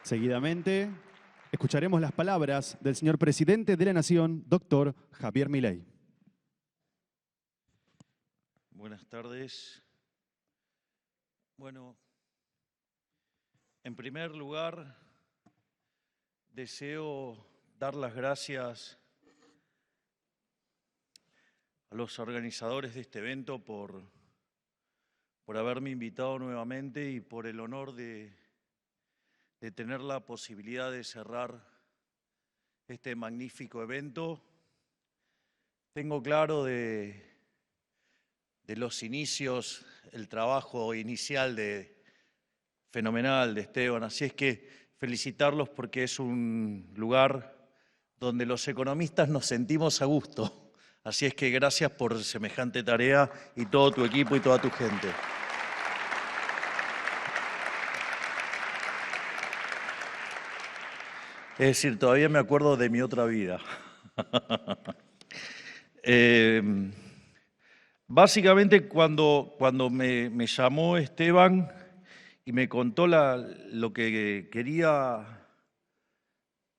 Seguidamente, escucharemos las palabras del señor presidente de la Nación, doctor Javier Milei. Buenas tardes. Bueno, en primer lugar, deseo dar las gracias a los organizadores de este evento por haberme invitado nuevamente y por el honor de tener la posibilidad de cerrar este magnífico evento. Tengo claro de los inicios, el trabajo inicial fenomenal de Esteban, así es que felicitarlos porque es un lugar donde los economistas nos sentimos a gusto. Así es que gracias por semejante tarea y todo tu equipo y toda tu gente. Es decir, todavía me acuerdo de mi otra vida. Básicamente, cuando me llamó Esteban y me contó lo que quería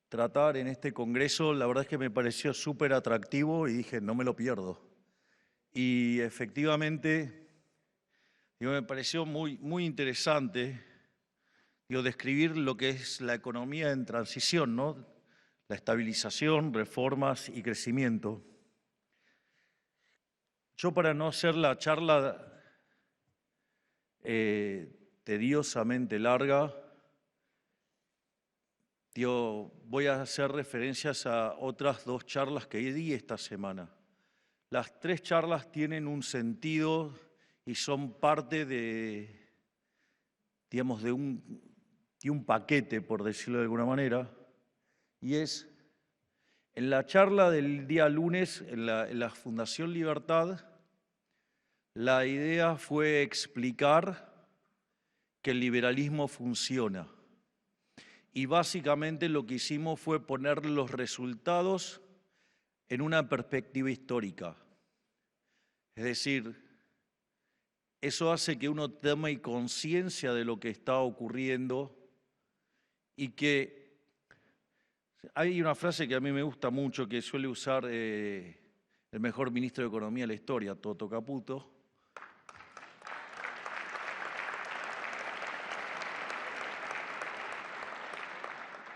tratar en este congreso, la verdad es que me pareció súper atractivo y dije, no me lo pierdo. Y efectivamente, me pareció muy interesante describir lo que es la economía en transición, ¿no? La estabilización, reformas y crecimiento. Yo, para no hacer la charla tediosamente larga, voy a hacer referencias a otras dos charlas que di esta semana. Las tres charlas tienen un sentido y son parte de un paquete, por decirlo de alguna manera, y es, en la charla del día lunes, en la Fundación Libertad, la idea fue explicar que el liberalismo funciona. Y básicamente lo que hicimos fue poner los resultados en una perspectiva histórica. Es decir, eso hace que uno tome conciencia de lo que está ocurriendo y que hay una frase que a mí me gusta mucho que suele usar el mejor ministro de Economía de la historia, Toto Caputo.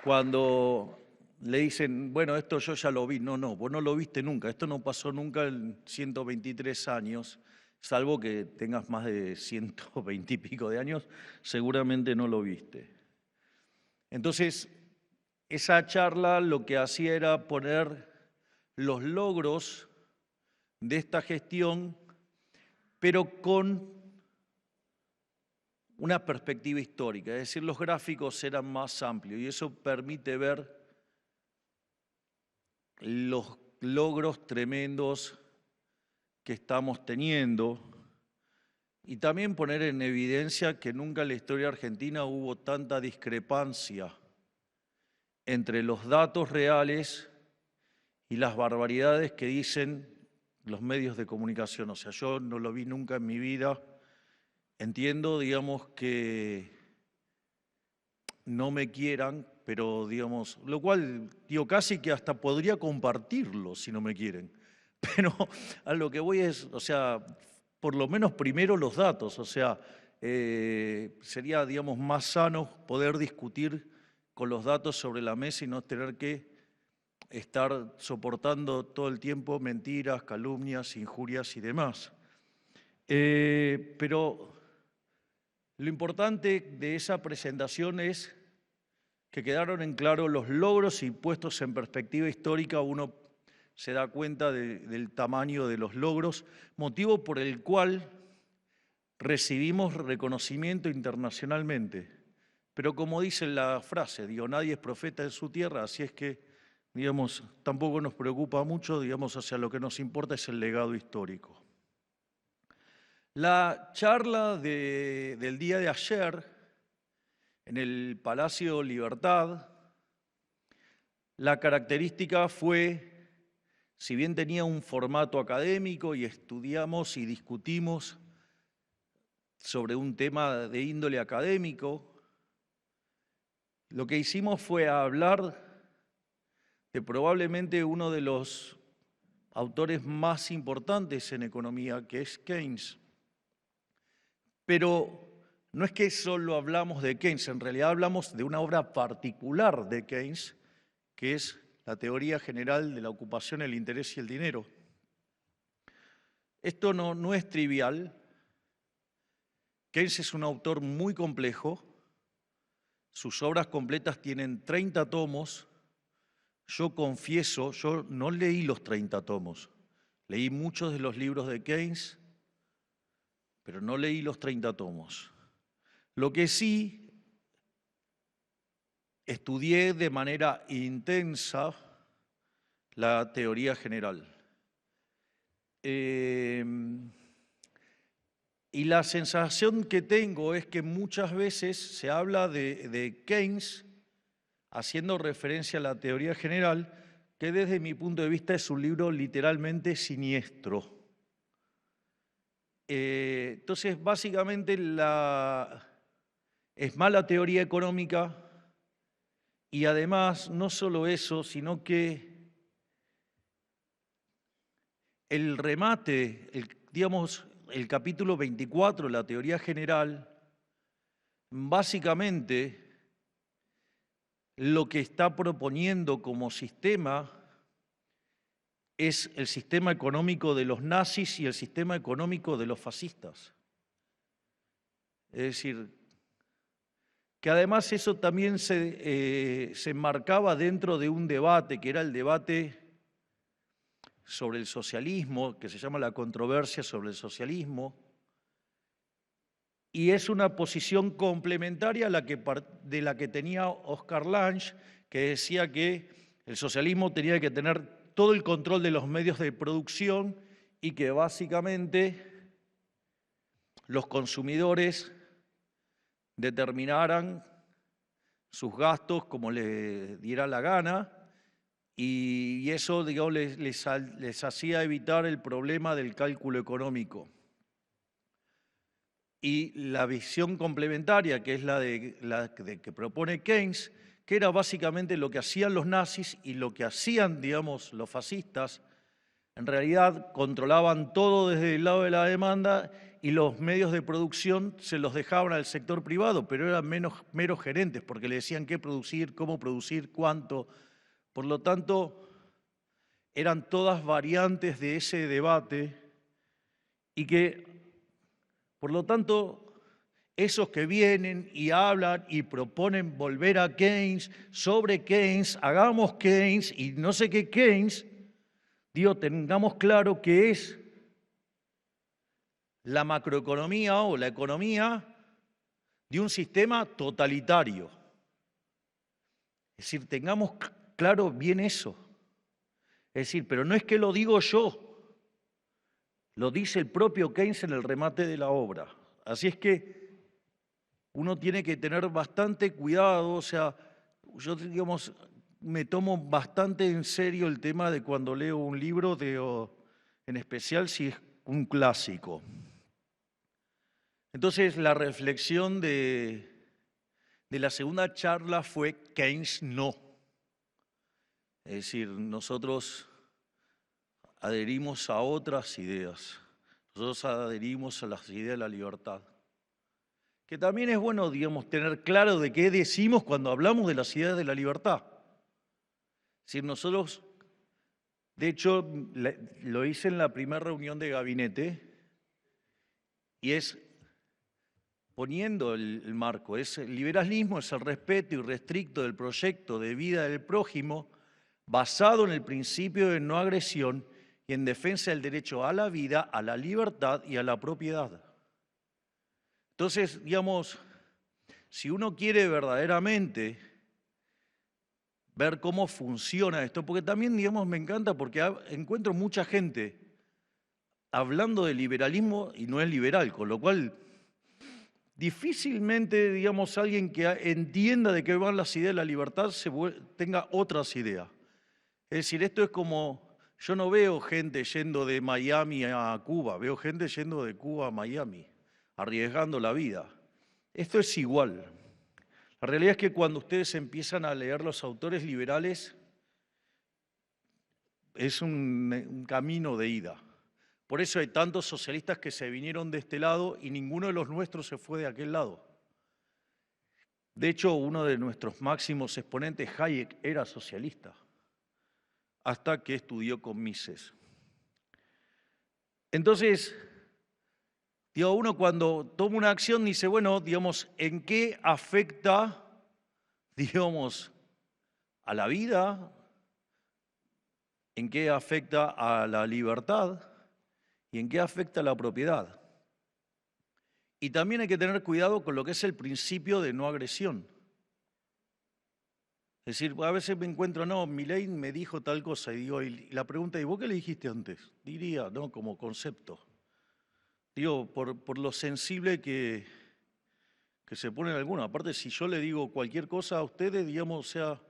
Cuando le dicen, bueno, esto yo ya lo vi. No, vos no lo viste nunca. Esto no pasó nunca en 123 años, salvo que tengas más de 120 y pico de años, seguramente no lo viste. Entonces, esa charla lo que hacía era poner los logros de esta gestión, pero con una perspectiva histórica, es decir, los gráficos eran más amplios y eso permite ver los logros tremendos que estamos teniendo y también poner en evidencia que nunca en la historia argentina hubo tanta discrepancia entre los datos reales y las barbaridades que dicen los medios de comunicación. O sea, yo no lo vi nunca en mi vida. Entiendo, que no me quieran, pero, lo cual, casi que hasta podría compartirlo si no me quieren. Pero a lo que voy es, o sea, por lo menos primero los datos, o sea, sería, más sano poder discutir con los datos sobre la mesa y no tener que estar soportando todo el tiempo mentiras, calumnias, injurias y demás. Pero lo importante de esa presentación es que quedaron en claro los logros y puestos en perspectiva histórica. Uno se da cuenta del tamaño de los logros, motivo por el cual recibimos reconocimiento internacionalmente. Pero como dice la frase, nadie es profeta en su tierra, así es que, tampoco nos preocupa mucho, hacia lo que nos importa es el legado histórico. La charla del día de ayer, en el Palacio Libertad, la característica fue, si bien tenía un formato académico y estudiamos y discutimos sobre un tema de índole académico, lo que hicimos fue hablar de probablemente uno de los autores más importantes en economía, que es Keynes. Pero no es que solo hablamos de Keynes, en realidad hablamos de una obra particular de Keynes, que es la teoría general de la ocupación, el interés y el dinero. Esto no es trivial. Keynes es un autor muy complejo. Sus obras completas tienen 30 tomos. Yo confieso, yo no leí los 30 tomos. Leí muchos de los libros de Keynes, pero no leí los 30 tomos. Lo que sí, estudié de manera intensa la teoría general. Y la sensación que tengo es que muchas veces se habla de Keynes haciendo referencia a la teoría general, que desde mi punto de vista es un libro literalmente siniestro. Entonces, básicamente es mala teoría económica y además no solo eso, sino que el remate, digamos, el capítulo 24, la teoría general, básicamente lo que está proponiendo como sistema es el sistema económico de los nazis y el sistema económico de los fascistas. Es decir, que además eso también se enmarcaba dentro de un debate, que era el debate sobre el socialismo, que se llama la controversia sobre el socialismo, y es una posición complementaria a de la que tenía Oscar Lange, que decía que el socialismo tenía que tener todo el control de los medios de producción y que básicamente los consumidores determinaran sus gastos como les diera la gana y eso, digamos, les hacía evitar el problema del cálculo económico. Y la visión complementaria, que es la que propone Keynes, que era básicamente lo que hacían los nazis y lo que hacían, digamos, los fascistas, en realidad controlaban todo desde el lado de la demanda y los medios de producción se los dejaban al sector privado, pero eran meros gerentes, porque le decían qué producir, cómo producir, cuánto. Por lo tanto, eran todas variantes de ese debate y que, por lo tanto, esos que vienen y hablan y proponen volver a Keynes, sobre Keynes, hagamos Keynes y no sé qué Keynes, digo, tengamos claro que es la macroeconomía o la economía de un sistema totalitario. Es decir, tengamos claro bien eso. Es decir, pero no es que lo digo yo, lo dice el propio Keynes en el remate de la obra. Así es que uno tiene que tener bastante cuidado, o sea, yo, digamos, me tomo bastante en serio el tema de cuando leo un libro, en especial si es un clásico. Entonces, la reflexión de la segunda charla fue Keynes no. Es decir, nosotros adherimos a otras ideas. Nosotros adherimos a las ideas de la libertad. Que también es bueno, digamos, tener claro de qué decimos cuando hablamos de las ideas de la libertad. Es decir, nosotros, de hecho, lo hice en la primera reunión de gabinete y es poniendo el marco. El liberalismo es el respeto irrestricto del proyecto de vida del prójimo basado en el principio de no agresión y en defensa del derecho a la vida, a la libertad y a la propiedad. Entonces, digamos, si uno quiere verdaderamente ver cómo funciona esto, porque también, digamos, me encanta porque encuentro mucha gente hablando de liberalismo y no es liberal, con lo cual difícilmente, digamos, alguien que entienda de qué van las ideas de la libertad tenga otras ideas. Es decir, esto es como, yo no veo gente yendo de Miami a Cuba, veo gente yendo de Cuba a Miami, arriesgando la vida. Esto es igual. La realidad es que cuando ustedes empiezan a leer los autores liberales, es un camino de ida. Por eso hay tantos socialistas que se vinieron de este lado y ninguno de los nuestros se fue de aquel lado. De hecho, uno de nuestros máximos exponentes, Hayek, era socialista, hasta que estudió con Mises. Entonces, uno cuando toma una acción dice, bueno, digamos, ¿en qué afecta, digamos, a la vida? ¿En qué afecta a la libertad? ¿Y en qué afecta a la propiedad? Y también hay que tener cuidado con lo que es el principio de no agresión. Es decir, a veces me encuentro, no, Milei me dijo tal cosa, y digo, y la pregunta, ¿y vos qué le dijiste antes? Diría, no, como concepto. Digo, por lo sensible que se pone en alguno. Aparte, si yo le digo cualquier cosa a ustedes, digamos, o sea,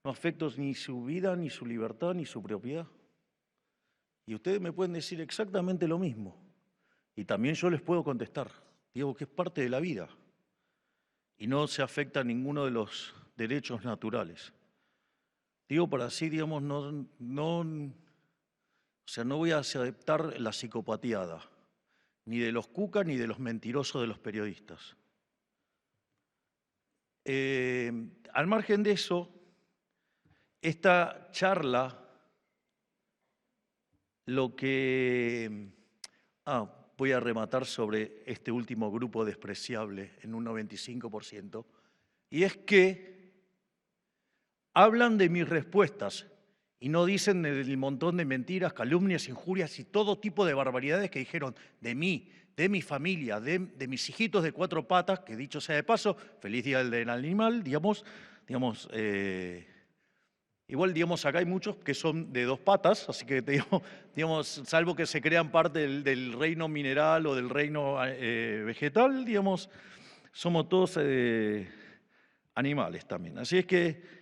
no afecto ni su vida, ni su libertad, ni su propiedad. Y ustedes me pueden decir exactamente lo mismo. Y también yo les puedo contestar. Digo que es parte de la vida. Y no se afecta a ninguno de los derechos naturales. Digo, para así, digamos, no voy a aceptar la psicopatiada, ni de los cucas ni de los mentirosos de los periodistas. Al margen de eso, esta charla, lo que... voy a rematar sobre este último grupo despreciable en un 95%, y es que hablan de mis respuestas y no dicen del montón de mentiras, calumnias, injurias y todo tipo de barbaridades que dijeron de mí, de mi familia, de mis hijitos de 4 patas, que dicho sea de paso, feliz día del animal, igual, digamos, acá hay muchos que son de 2 patas, así que, digamos, salvo que se crean parte del reino mineral o del reino vegetal, digamos, somos todos animales también. Así es que,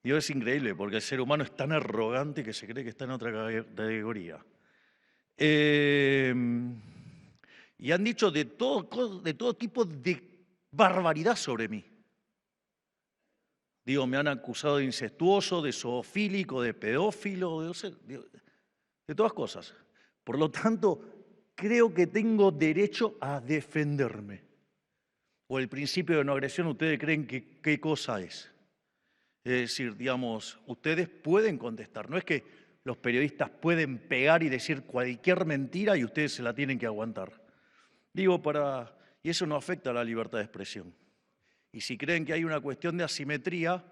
digo, es increíble, porque el ser humano es tan arrogante que se cree que está en otra categoría. Y han dicho de todo tipo de barbaridad sobre mí. Digo, me han acusado de incestuoso, de zoofílico, de pedófilo, de todas cosas. Por lo tanto, creo que tengo derecho a defenderme. O el principio de no agresión, ¿ustedes creen que qué cosa es? Es decir, digamos, ustedes pueden contestar. No es que los periodistas pueden pegar y decir cualquier mentira y ustedes se la tienen que aguantar. Digo, y eso no afecta a la libertad de expresión. Y si creen que hay una cuestión de asimetría,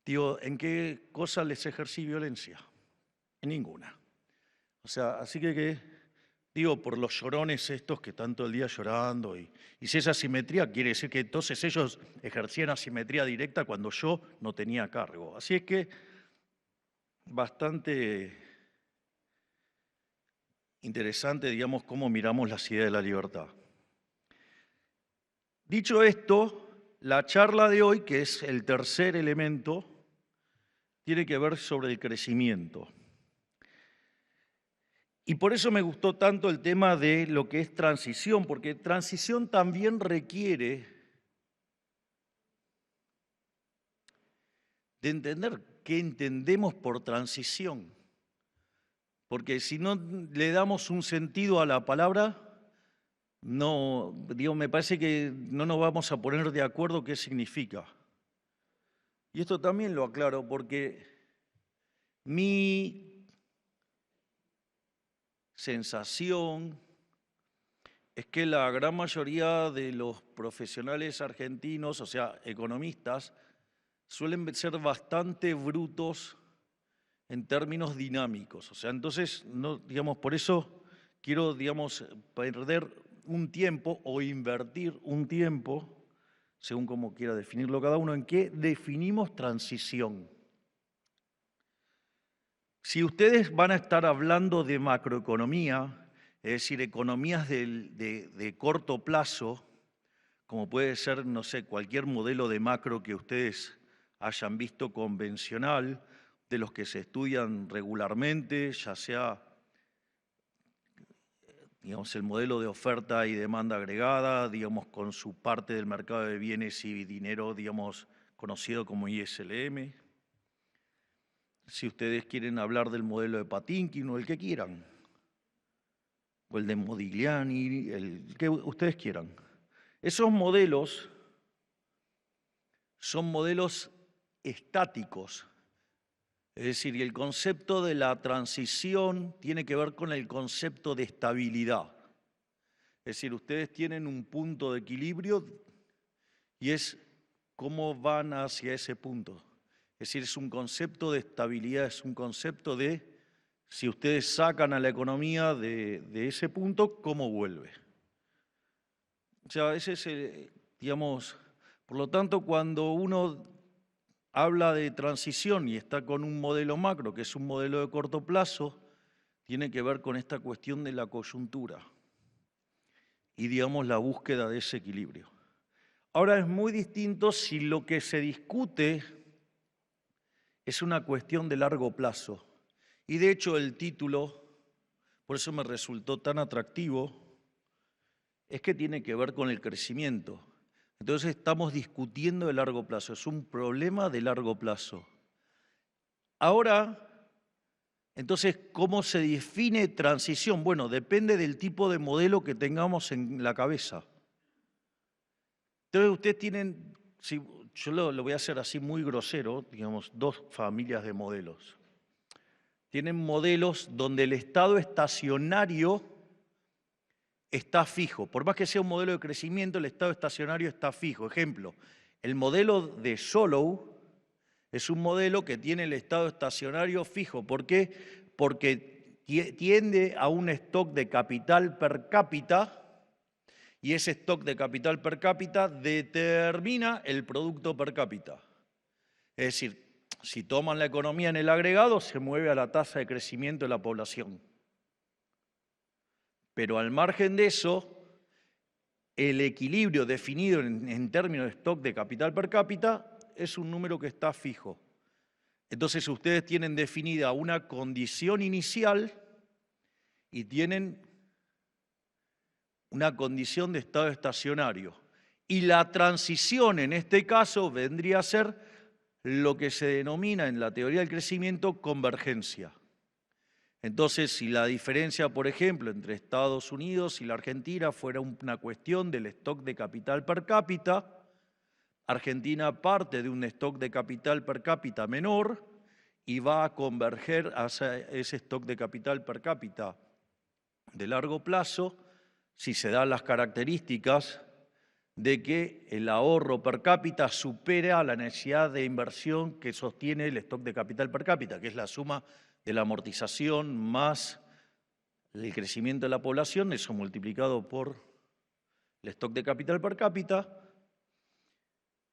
digo, ¿en qué cosa les ejercí violencia? En ninguna. O sea, así que digo, por los llorones estos que están todo el día llorando, y si esa asimetría quiere decir que entonces ellos ejercían asimetría directa cuando yo no tenía cargo. Así es que bastante interesante, digamos, cómo miramos las ideas de la libertad. Dicho esto, la charla de hoy, que es el tercer elemento, tiene que ver sobre el crecimiento. Y por eso me gustó tanto el tema de lo que es transición, porque transición también requiere de entender qué entendemos por transición. Porque si no le damos un sentido a la palabra, me parece que no nos vamos a poner de acuerdo qué significa. Y esto también lo aclaro porque mi sensación es que la gran mayoría de los profesionales argentinos, o sea, economistas, suelen ser bastante brutos en términos dinámicos. O sea, entonces, por eso quiero, perder un tiempo o invertir un tiempo, según como quiera definirlo cada uno, en qué definimos transición. Si ustedes van a estar hablando de macroeconomía, es decir, economías de corto plazo, como puede ser, no sé, cualquier modelo de macro que ustedes hayan visto convencional, de los que se estudian regularmente, ya sea, digamos, el modelo de oferta y demanda agregada, digamos, con su parte del mercado de bienes y dinero, digamos, conocido como ISLM. Si ustedes quieren hablar del modelo de Patinkin o el que quieran, o el de Modigliani, el que ustedes quieran. Esos modelos son modelos estáticos. Es decir, el concepto de la transición tiene que ver con el concepto de estabilidad. Es decir, ustedes tienen un punto de equilibrio y es cómo van hacia ese punto. Es decir, es un concepto de estabilidad, es un concepto de, si ustedes sacan a la economía de ese punto, ¿cómo vuelve? O sea, ese es, digamos, por lo tanto, cuando uno habla de transición y está con un modelo macro, que es un modelo de corto plazo, tiene que ver con esta cuestión de la coyuntura y, digamos, la búsqueda de ese equilibrio. Ahora es muy distinto si lo que se discute es una cuestión de largo plazo. Y de hecho el título, por eso me resultó tan atractivo, es que tiene que ver con el crecimiento. Entonces estamos discutiendo de largo plazo, es un problema de largo plazo. Ahora, entonces, ¿cómo se define transición? Bueno, depende del tipo de modelo que tengamos en la cabeza. Entonces, ustedes tienen, si, yo lo voy a hacer así muy grosero, digamos, dos familias de modelos. Tienen modelos donde el estado estacionario está fijo. Por más que sea un modelo de crecimiento, el estado estacionario está fijo. Ejemplo, el modelo de Solow es un modelo que tiene el estado estacionario fijo. ¿Por qué? Porque tiende a un stock de capital per cápita y ese stock de capital per cápita determina el producto per cápita. Es decir, si toman la economía en el agregado, se mueve a la tasa de crecimiento de la población. Pero al margen de eso, el equilibrio definido en términos de stock de capital per cápita es un número que está fijo. Entonces ustedes tienen definida una condición inicial y tienen una condición de estado estacionario. Y la transición en este caso vendría a ser lo que se denomina en la teoría del crecimiento convergencia. Entonces, si la diferencia, por ejemplo, entre Estados Unidos y la Argentina fuera una cuestión del stock de capital per cápita, Argentina parte de un stock de capital per cápita menor y va a converger hacia ese stock de capital per cápita de largo plazo, si se dan las características de que el ahorro per cápita supera la necesidad de inversión que sostiene el stock de capital per cápita, que es la suma de la amortización más el crecimiento de la población, eso multiplicado por el stock de capital per cápita.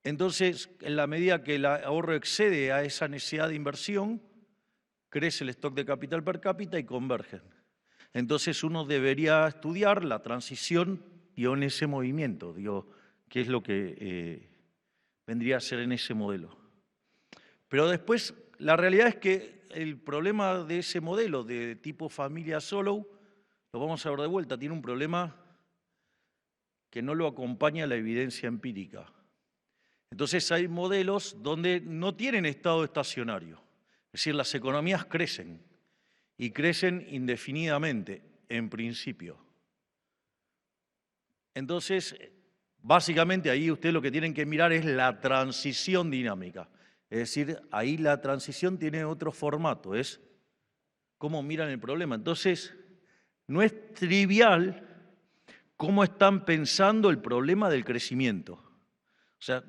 Entonces, en la medida que el ahorro excede a esa necesidad de inversión, crece el stock de capital per cápita y convergen. Entonces uno debería estudiar la transición en ese movimiento, qué es lo que vendría a ser en ese modelo. Pero después, la realidad es que el problema de ese modelo de tipo familia Solow, lo vamos a ver de vuelta, tiene un problema que no lo acompaña la evidencia empírica. Entonces hay modelos donde no tienen estado estacionario, es decir, las economías crecen y crecen indefinidamente, en principio. Entonces, básicamente ahí ustedes lo que tienen que mirar es la transición dinámica. Es decir, ahí la transición tiene otro formato, es cómo miran el problema. Entonces, no es trivial cómo están pensando el problema del crecimiento. O sea,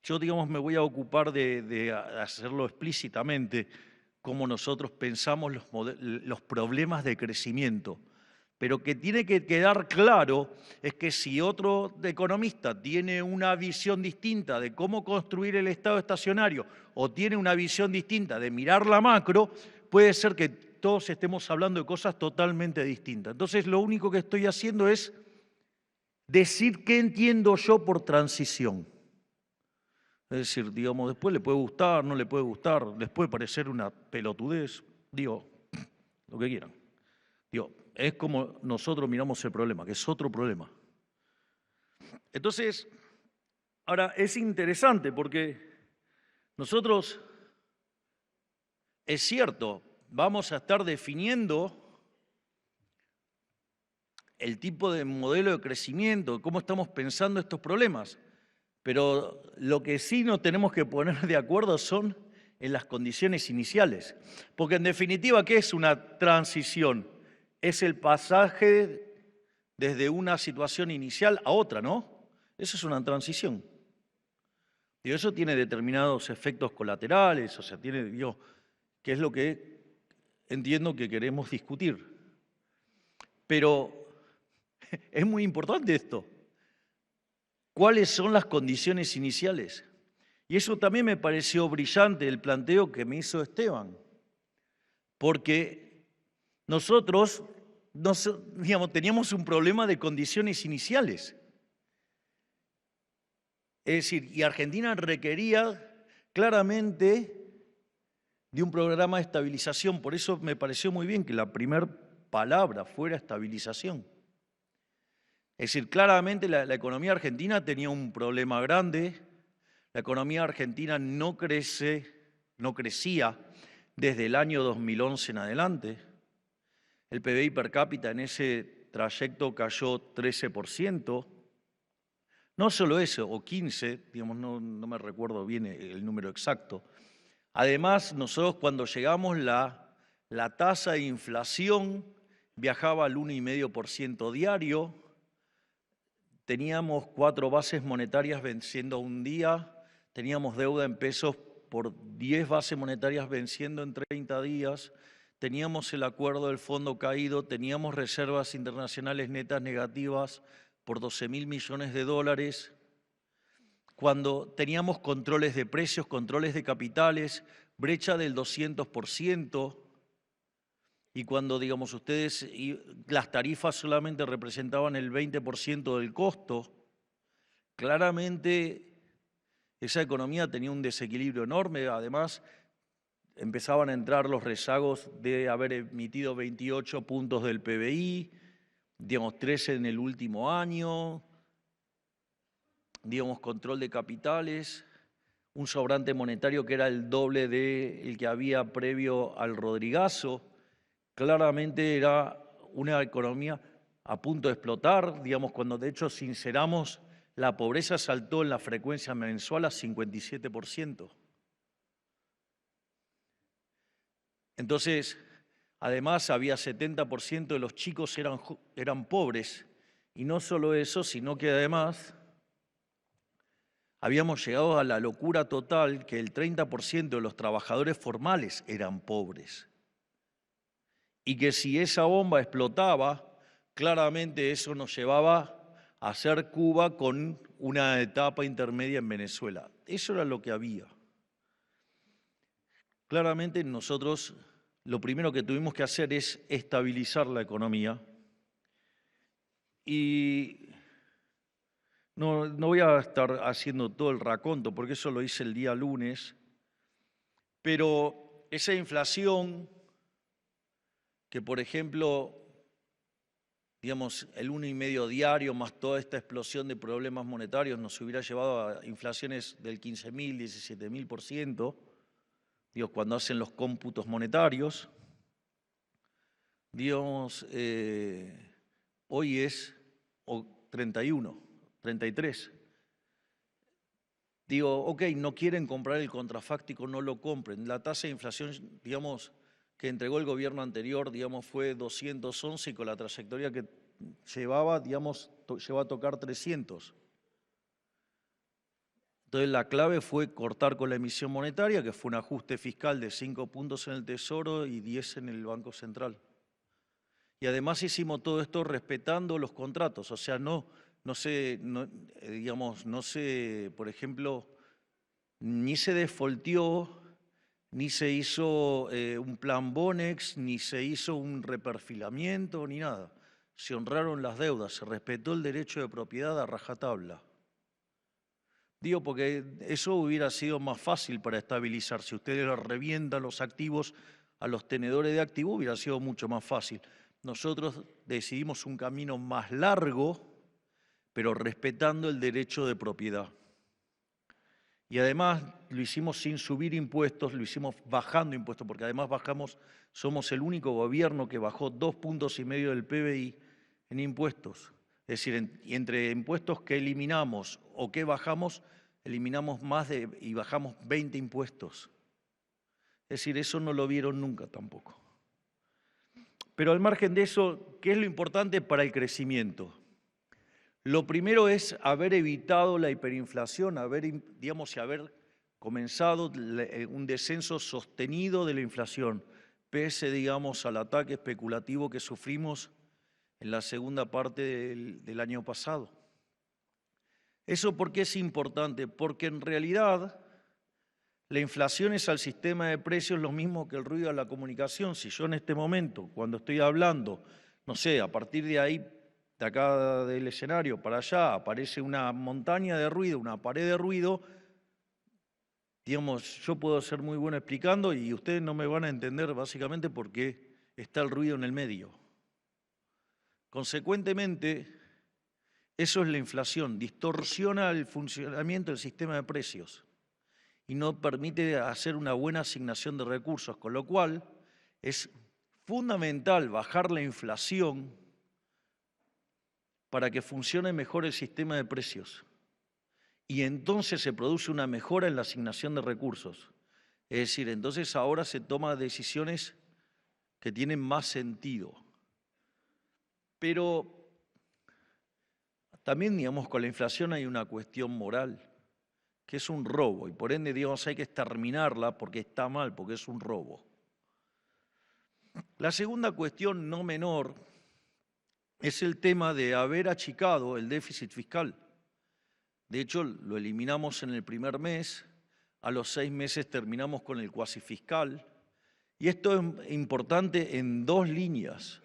yo, digamos, me voy a ocupar de hacerlo explícitamente, cómo nosotros pensamos los problemas de crecimiento. Pero que tiene que quedar claro es que si otro economista tiene una visión distinta de cómo construir el estado estacionario o tiene una visión distinta de mirar la macro, puede ser que todos estemos hablando de cosas totalmente distintas. Entonces, lo único que estoy haciendo es decir qué entiendo yo por transición. Es decir, digamos, después le puede gustar, no le puede gustar, les puede parecer una pelotudez, digo, lo que quieran. Digo, es como nosotros miramos el problema, que es otro problema. Entonces, ahora es interesante porque nosotros, es cierto, vamos a estar definiendo el tipo de modelo de crecimiento, cómo estamos pensando estos problemas, pero lo que sí nos tenemos que poner de acuerdo son en las condiciones iniciales, porque en definitiva, ¿qué es una transición? Es el pasaje desde una situación inicial a otra, ¿no? Eso es una transición. Y eso tiene determinados efectos colaterales, o sea, tiene, digo, que es lo que entiendo que queremos discutir. Pero es muy importante esto. ¿Cuáles son las condiciones iniciales? Y eso también me pareció brillante el planteo que me hizo Esteban, porque nosotros teníamos un problema de condiciones iniciales. Es decir, y Argentina requería claramente de un programa de estabilización. Por eso me pareció muy bien que la primera palabra fuera estabilización. Es decir, claramente la economía argentina tenía un problema grande. La economía argentina no crecía desde el año 2011 en adelante. El PBI per cápita en ese trayecto cayó 13%. No solo eso, o 15%, digamos, no me recuerdo bien el número exacto. Además, nosotros cuando llegamos la tasa de inflación viajaba al 1,5% diario. Teníamos 4 bases monetarias venciendo un día, teníamos deuda en pesos por 10 bases monetarias venciendo en 30 días, teníamos el acuerdo del fondo caído, teníamos reservas internacionales netas negativas por 12.000 millones de dólares, cuando teníamos controles de precios, controles de capitales, brecha del 200%, y cuando, digamos, ustedes, las tarifas solamente representaban el 20% del costo, claramente esa economía tenía un desequilibrio enorme. Además, empezaban a entrar los rezagos de haber emitido 28 puntos del PBI, digamos, 13 en el último año, digamos, control de capitales, un sobrante monetario que era el doble del que había previo al Rodrigazo. Claramente era una economía a punto de explotar, digamos, cuando de hecho sinceramos, la pobreza saltó en la frecuencia mensual a 57%. Entonces, además había 70% de los chicos eran pobres, y no solo eso, sino que además habíamos llegado a la locura total que el 30% de los trabajadores formales eran pobres. Y que si esa bomba explotaba, claramente eso nos llevaba a hacer Cuba con una etapa intermedia en Venezuela. Eso era lo que había. Claramente nosotros lo primero que tuvimos que hacer es estabilizar la economía. Y no voy a estar haciendo todo el raconto, porque eso lo hice el día lunes, pero esa inflación que, por ejemplo, digamos, el 1,5 diario más toda esta explosión de problemas monetarios nos hubiera llevado a inflaciones del 15.000, 17.000%, digo, cuando hacen los cómputos monetarios. Digamos, hoy es 31, 33. Digo, ok, no quieren comprar el contrafáctico, no lo compren. La tasa de inflación, digamos, que entregó el gobierno anterior, digamos, fue 211 y con la trayectoria que llevaba, digamos, llegó a tocar 300. Entonces la clave fue cortar con la emisión monetaria, que fue un ajuste fiscal de 5 puntos en el Tesoro y 10 en el Banco Central. Y además hicimos todo esto respetando los contratos, o sea, no se, por ejemplo, ni se defaultió, ni se hizo un plan Bonex, ni se hizo un reperfilamiento, ni nada. Se honraron las deudas, se respetó el derecho de propiedad a rajatabla. Digo, porque eso hubiera sido más fácil para estabilizar. Si ustedes revientan los activos a los tenedores de activos, hubiera sido mucho más fácil. nosotros decidimos un camino más largo, pero respetando el derecho de propiedad. Y además lo hicimos sin subir impuestos, lo hicimos bajando impuestos, porque además somos el único gobierno que bajó 2,5 puntos del PBI en impuestos. Es decir, entre impuestos que eliminamos o que bajamos, eliminamos y bajamos 20 impuestos. Es decir, eso no lo vieron nunca tampoco. Pero al margen de eso, ¿qué es lo importante para el crecimiento? Lo primero es haber evitado la hiperinflación, haber comenzado un descenso sostenido de la inflación, pese, al ataque especulativo que sufrimos en la segunda parte del año pasado. ¿Eso por qué es importante? Porque en realidad la inflación es al sistema de precios lo mismo que el ruido a la comunicación. Si yo en este momento, cuando estoy hablando, no sé, a partir de ahí, de acá del escenario para allá, aparece una montaña de ruido, una pared de ruido, yo puedo ser muy bueno explicando y ustedes no me van a entender básicamente porque está el ruido en el medio. Consecuentemente, eso es la inflación, distorsiona el funcionamiento del sistema de precios y no permite hacer una buena asignación de recursos, con lo cual es fundamental bajar la inflación para que funcione mejor el sistema de precios. Y entonces se produce una mejora en la asignación de recursos. Es decir, entonces ahora se toman decisiones que tienen más sentido. Pero también, con la inflación hay una cuestión moral, que es un robo, y por ende, hay que exterminarla porque está mal, porque es un robo. La segunda cuestión no menor es el tema de haber achicado el déficit fiscal. De hecho, lo eliminamos en el primer mes, a los 6 meses terminamos con el cuasi fiscal, y esto es importante en 2 líneas,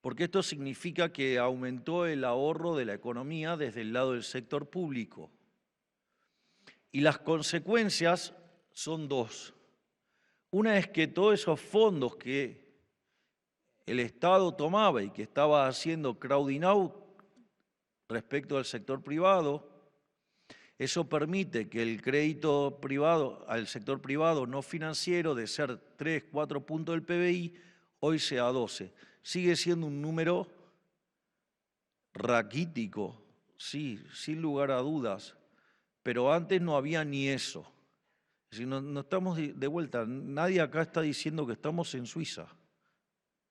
porque esto significa que aumentó el ahorro de la economía desde el lado del sector público. Y las consecuencias son 2. Una es que todos esos fondos que el Estado tomaba y que estaba haciendo crowding out respecto al sector privado, eso permite que el crédito privado al sector privado no financiero, de ser 3, 4 puntos del PBI, hoy sea 12. Sigue siendo un número raquítico, sí, sin lugar a dudas, pero antes no había ni eso. Es decir, no estamos de vuelta, nadie acá está diciendo que estamos en Suiza.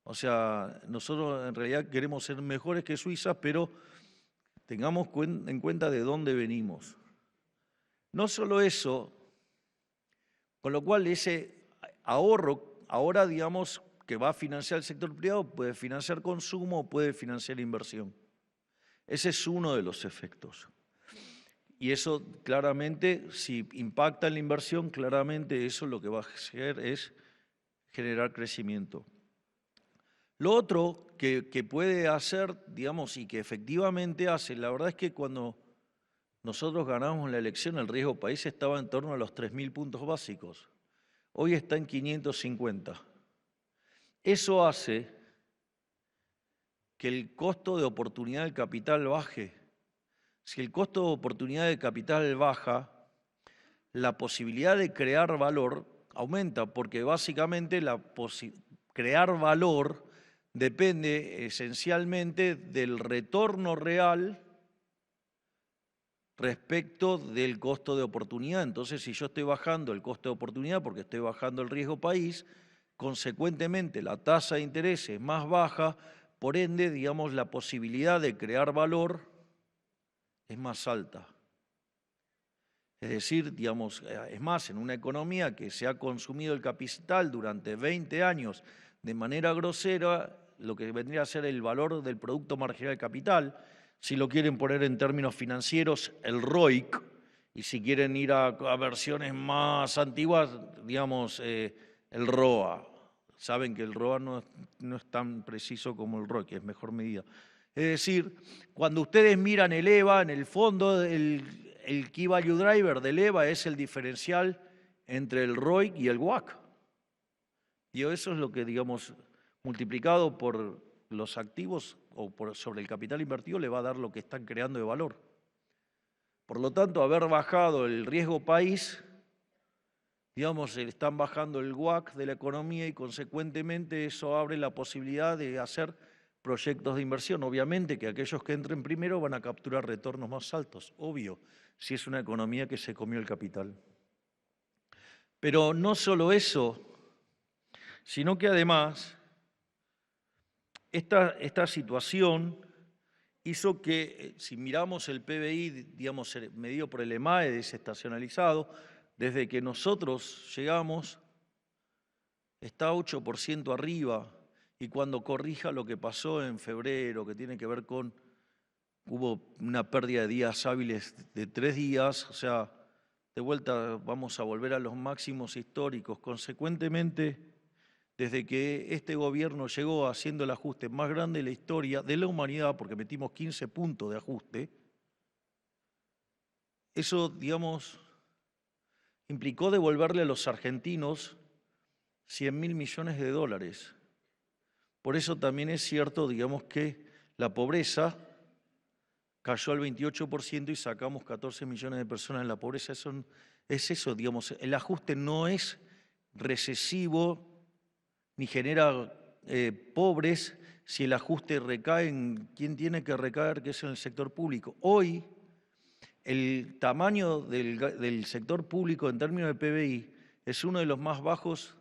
O sea, nosotros en realidad queremos ser mejores que Suiza, pero tengamos en cuenta de dónde venimos. No solo eso, con lo cual ese ahorro, ahora que va a financiar el sector privado, puede financiar consumo, puede financiar inversión. Ese es uno de los efectos. Y eso claramente, si impacta en la inversión, claramente eso lo que va a hacer es generar crecimiento. Lo otro que puede hacer, y que efectivamente hace, la verdad es que cuando nosotros ganamos la elección, el riesgo país estaba en torno a los 3.000 puntos básicos. Hoy está en 550. Eso hace que el costo de oportunidad del capital baje. Si el costo de oportunidad del capital baja, la posibilidad de crear valor aumenta, porque básicamente crear valor depende esencialmente del retorno real respecto del costo de oportunidad. Entonces, si yo estoy bajando el costo de oportunidad porque estoy bajando el riesgo país, consecuentemente la tasa de interés es más baja, por ende, la posibilidad de crear valor es más alta. Es decir, es más, en una economía que se ha consumido el capital durante 20 años de manera grosera, lo que vendría a ser el valor del Producto Marginal del Capital, si lo quieren poner en términos financieros, el ROIC, y si quieren ir a versiones más antiguas, el ROA. Saben que el ROA no es tan preciso como el ROIC, es mejor medida. Es decir, cuando ustedes miran el EVA, en el fondo, el Key Value Driver del EVA es el diferencial entre el ROIC y el WACC. Y eso es lo que, multiplicado por los activos o sobre el capital invertido le va a dar lo que están creando de valor. Por lo tanto, haber bajado el riesgo país, digamos, están bajando el WACC de la economía y consecuentemente eso abre la posibilidad de hacer proyectos de inversión. Obviamente que aquellos que entren primero van a capturar retornos más altos, obvio, si es una economía que se comió el capital. Pero no solo eso, sino que además esta situación hizo que, si miramos el PBI, digamos, medido por el EMAE desestacionalizado, desde que nosotros llegamos, está 8% arriba, y cuando corrija lo que pasó en febrero, que tiene que ver con, hubo una pérdida de días hábiles de 3 días, o sea, de vuelta vamos a volver a los máximos históricos. Consecuentemente, desde que este gobierno llegó haciendo el ajuste más grande de la historia de la humanidad, porque metimos 15 puntos de ajuste, eso, digamos, implicó devolverle a los argentinos 100.000 millones de dólares. Por eso también es cierto, digamos, que la pobreza cayó al 28% y sacamos 14 millones de personas en la pobreza. Eso es eso, digamos, el ajuste no es recesivo ni genera pobres si el ajuste recae en quien tiene que recaer, que es en el sector público. Hoy, el tamaño del sector público en términos de PBI es uno de los más bajos,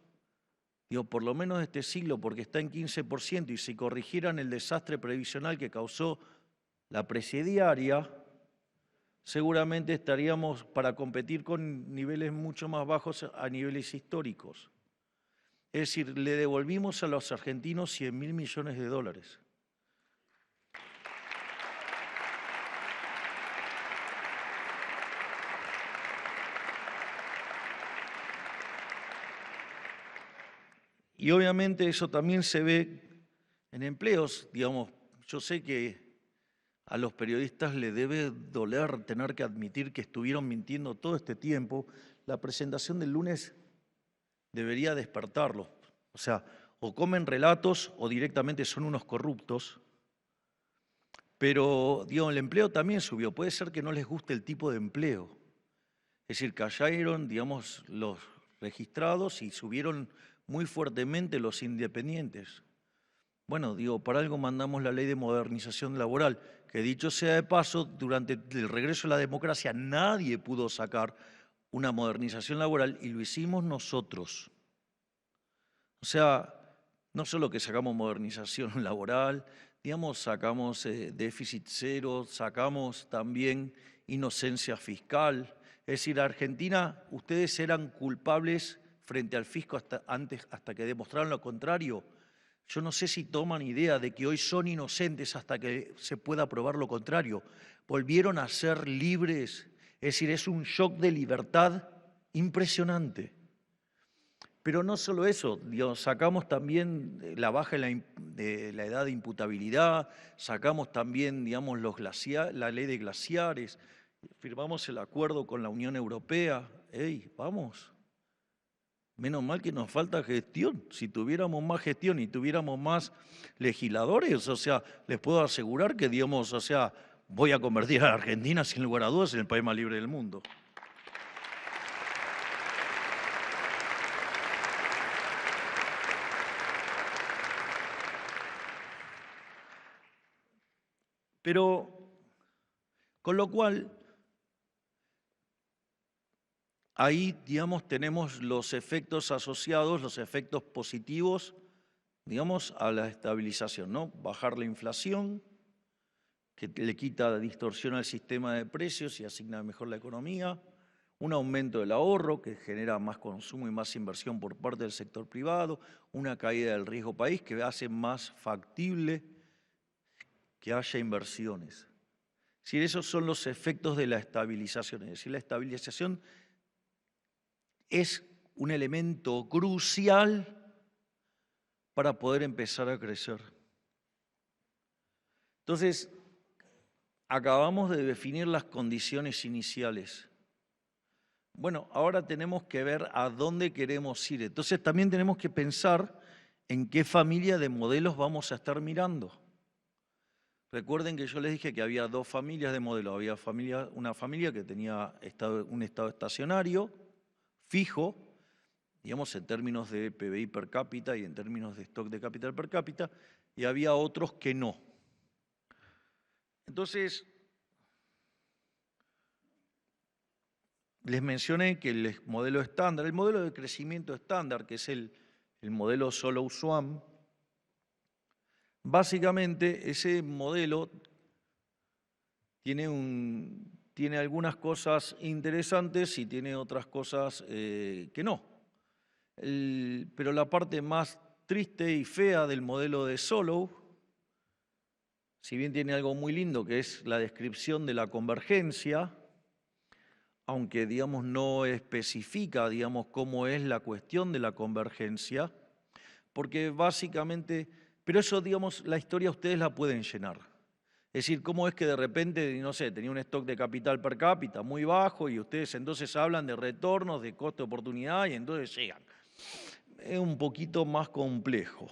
digo, por lo menos de este siglo, porque está en 15%, y si corrigieran el desastre previsional que causó la presidiaria, seguramente estaríamos para competir con niveles mucho más bajos a niveles históricos. Es decir, le devolvimos a los argentinos 100.000 millones de dólares. Y obviamente eso también se ve en empleos, digamos. Yo sé que a los periodistas les debe doler tener que admitir que estuvieron mintiendo todo este tiempo. La presentación del lunes debería despertarlos. O sea, o comen relatos o directamente son unos corruptos. Pero, digamos, el empleo también subió. Puede ser que no les guste el tipo de empleo. Es decir, cayeron, digamos, los registrados y subieron muy fuertemente los independientes. Bueno, digo, para algo mandamos la ley de modernización laboral, que dicho sea de paso, durante el regreso a la democracia nadie pudo sacar una modernización laboral y lo hicimos nosotros. O sea, no solo que sacamos modernización laboral, digamos, sacamos déficit cero, sacamos también inocencia fiscal. Es decir, Argentina, ustedes eran culpables frente al fisco hasta que demostraron lo contrario. Yo no sé si toman idea de que hoy son inocentes hasta que se pueda probar lo contrario. Volvieron a ser libres. Es decir, es un shock de libertad impresionante. Pero no solo eso, digamos, sacamos también la baja de la edad de imputabilidad, sacamos también, digamos, la ley de glaciares, firmamos el acuerdo con la Unión Europea. ¡Ey, vamos! Menos mal que nos falta gestión. Si tuviéramos más gestión y tuviéramos más legisladores, o sea, les puedo asegurar que, digamos, o sea, voy a convertir a la Argentina, sin lugar a dudas, en el país más libre del mundo. Pero, con lo cual, ahí, digamos, tenemos los efectos asociados, los efectos positivos, digamos, a la estabilización, ¿no? Bajar la inflación, que le quita distorsión al sistema de precios y asigna mejor la economía, un aumento del ahorro que genera más consumo y más inversión por parte del sector privado, una caída del riesgo país que hace más factible que haya inversiones. Es decir, esos son los efectos de la estabilización, es decir, la estabilización es un elemento crucial para poder empezar a crecer. Entonces, acabamos de definir las condiciones iniciales. Bueno, ahora tenemos que ver a dónde queremos ir. Entonces, también tenemos que pensar en qué familia de modelos vamos a estar mirando. Recuerden que yo les dije que había dos familias de modelos. Había una familia que tenía un estado estacionario, fijo, digamos en términos de PBI per cápita y en términos de stock de capital per cápita, y había otros que no. Entonces, les mencioné que el modelo estándar, el modelo de crecimiento estándar, que es el modelo Solow-Swan, básicamente ese modelo tiene algunas cosas interesantes y tiene otras cosas que no. Pero la parte más triste y fea del modelo de Solow, si bien tiene algo muy lindo que es la descripción de la convergencia, aunque digamos no especifica digamos cómo es la cuestión de la convergencia, porque básicamente, pero eso digamos la historia ustedes la pueden llenar. Es decir, cómo es que de repente, no sé, tenía un stock de capital per cápita muy bajo y ustedes entonces hablan de retornos, de costo de oportunidad y entonces llegan. Es un poquito más complejo.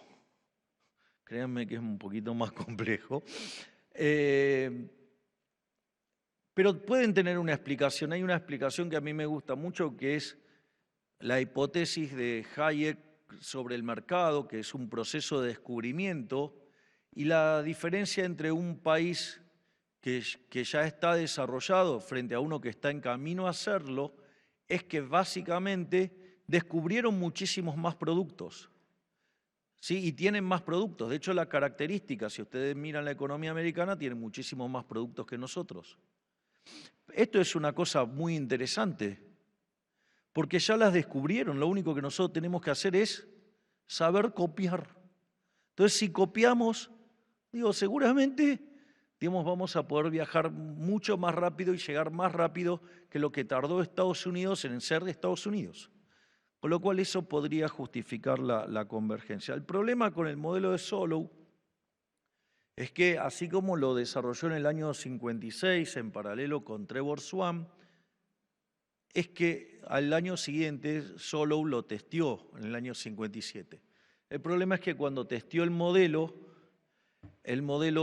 Créanme que es un poquito más complejo. Pero pueden tener una explicación. Hay una explicación que a mí me gusta mucho, que es la hipótesis de Hayek sobre el mercado, que es un proceso de descubrimiento, y la diferencia entre un país que ya está desarrollado frente a uno que está en camino a hacerlo, es que básicamente descubrieron muchísimos más productos. ¿Sí? Y tienen más productos. De hecho, la característica, si ustedes miran la economía americana, tienen muchísimos más productos que nosotros. Esto es una cosa muy interesante, porque ya las descubrieron. Lo único que nosotros tenemos que hacer es saber copiar. Entonces, si copiamos, digo, seguramente digamos, vamos a poder viajar mucho más rápido y llegar más rápido que lo que tardó Estados Unidos en ser de Estados Unidos. Con lo cual eso podría justificar la convergencia. El problema con el modelo de Solow es que así como lo desarrolló en el año 56 en paralelo con Trevor Swan, es que al año siguiente Solow lo testeó en el año 57. El problema es que cuando testeó el modelo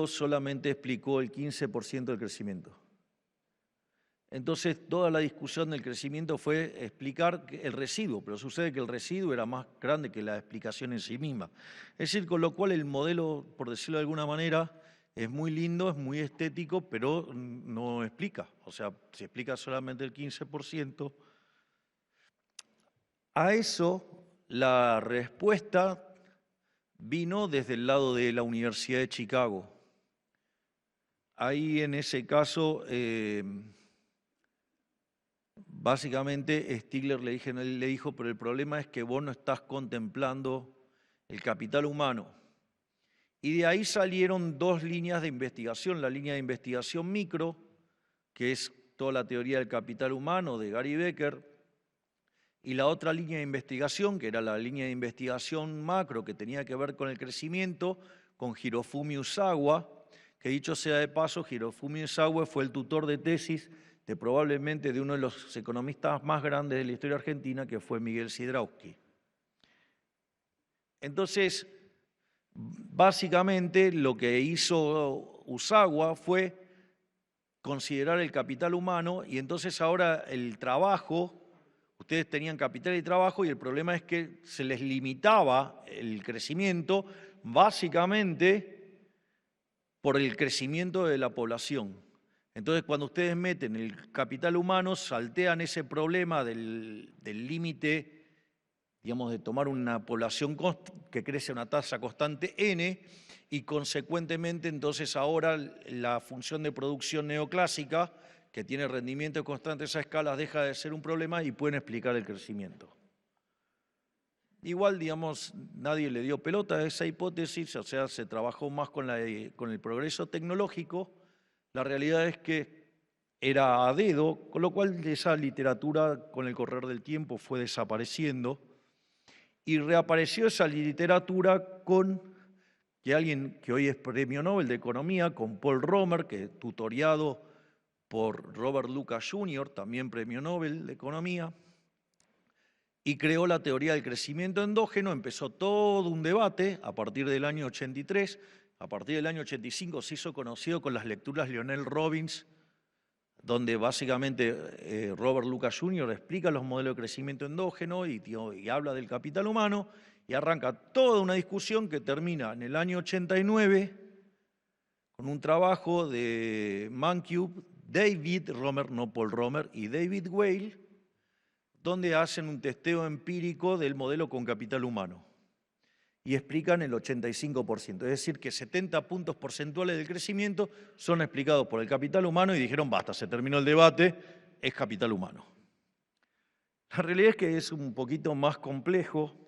solamente explicó el 15% del crecimiento. Entonces, toda la discusión del crecimiento fue explicar el residuo, pero sucede que el residuo era más grande que la explicación en sí misma. Es decir, con lo cual el modelo, por decirlo de alguna manera, es muy lindo, es muy estético, pero no explica. O sea, se explica solamente el 15%. A eso, la respuesta vino desde el lado de la Universidad de Chicago. Ahí, en ese caso, básicamente Stigler le dijo, pero el problema es que vos no estás contemplando el capital humano. Y de ahí salieron dos líneas de investigación, la línea de investigación micro, que es toda la teoría del capital humano de Gary Becker, y la otra línea de investigación, que era la línea de investigación macro, que tenía que ver con el crecimiento, con Hirofumi Usawa, que dicho sea de paso, Hirofumi Usawa fue el tutor de tesis de probablemente de uno de los economistas más grandes de la historia argentina, que fue Miguel Sidrausky. Entonces, básicamente lo que hizo Usawa fue considerar el capital humano y entonces ahora el trabajo, ustedes tenían capital y trabajo y el problema es que se les limitaba el crecimiento básicamente por el crecimiento de la población. Entonces, cuando ustedes meten el capital humano, saltean ese problema del límite, digamos, de tomar una población que crece a una tasa constante n, y consecuentemente, entonces, ahora la función de producción neoclásica, que tiene rendimientos constantes a escalas, deja de ser un problema y pueden explicar el crecimiento. Igual, digamos, nadie le dio pelota a esa hipótesis, o sea, se trabajó más con el progreso tecnológico. La realidad es que era a dedo, con lo cual esa literatura con el correr del tiempo fue desapareciendo y reapareció esa literatura con alguien que hoy es premio Nobel de Economía, con Paul Romer, que tutoriado por Robert Lucas Jr., también premio Nobel de Economía, y creó la teoría del crecimiento endógeno. Empezó todo un debate a partir del año 83. A partir del año 85 se hizo conocido con las lecturas Lionel Robbins, donde básicamente Robert Lucas Jr. explica los modelos de crecimiento endógeno y habla del capital humano, y arranca toda una discusión que termina en el año 89 con un trabajo de Mancube, David Romer, no Paul Romer, y David Weil, donde hacen un testeo empírico del modelo con capital humano y explican el 85%. Es decir, que 70 puntos porcentuales del crecimiento son explicados por el capital humano y dijeron, basta, se terminó el debate, es capital humano. La realidad es que es un poquito más complejo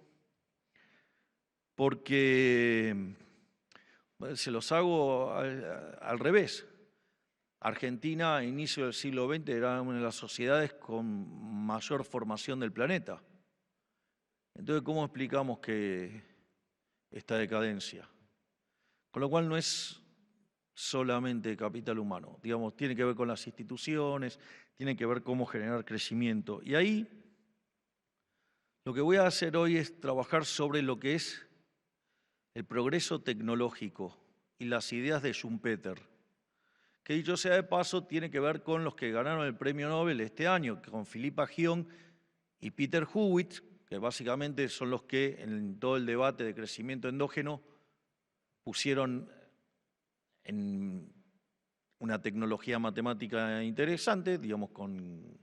porque se los hago al revés. Argentina, a inicio del siglo XX, era una de las sociedades con mayor formación del planeta. Entonces, ¿cómo explicamos que esta decadencia? Con lo cual no es solamente capital humano, digamos, tiene que ver con las instituciones, tiene que ver cómo generar crecimiento. Y ahí lo que voy a hacer hoy es trabajar sobre lo que es el progreso tecnológico y las ideas de Schumpeter, que dicho sea de paso tiene que ver con los que ganaron el premio Nobel este año, con Philippe Aghion y Peter Hewitt, que básicamente son los que en todo el debate de crecimiento endógeno pusieron en una tecnología matemática interesante, digamos con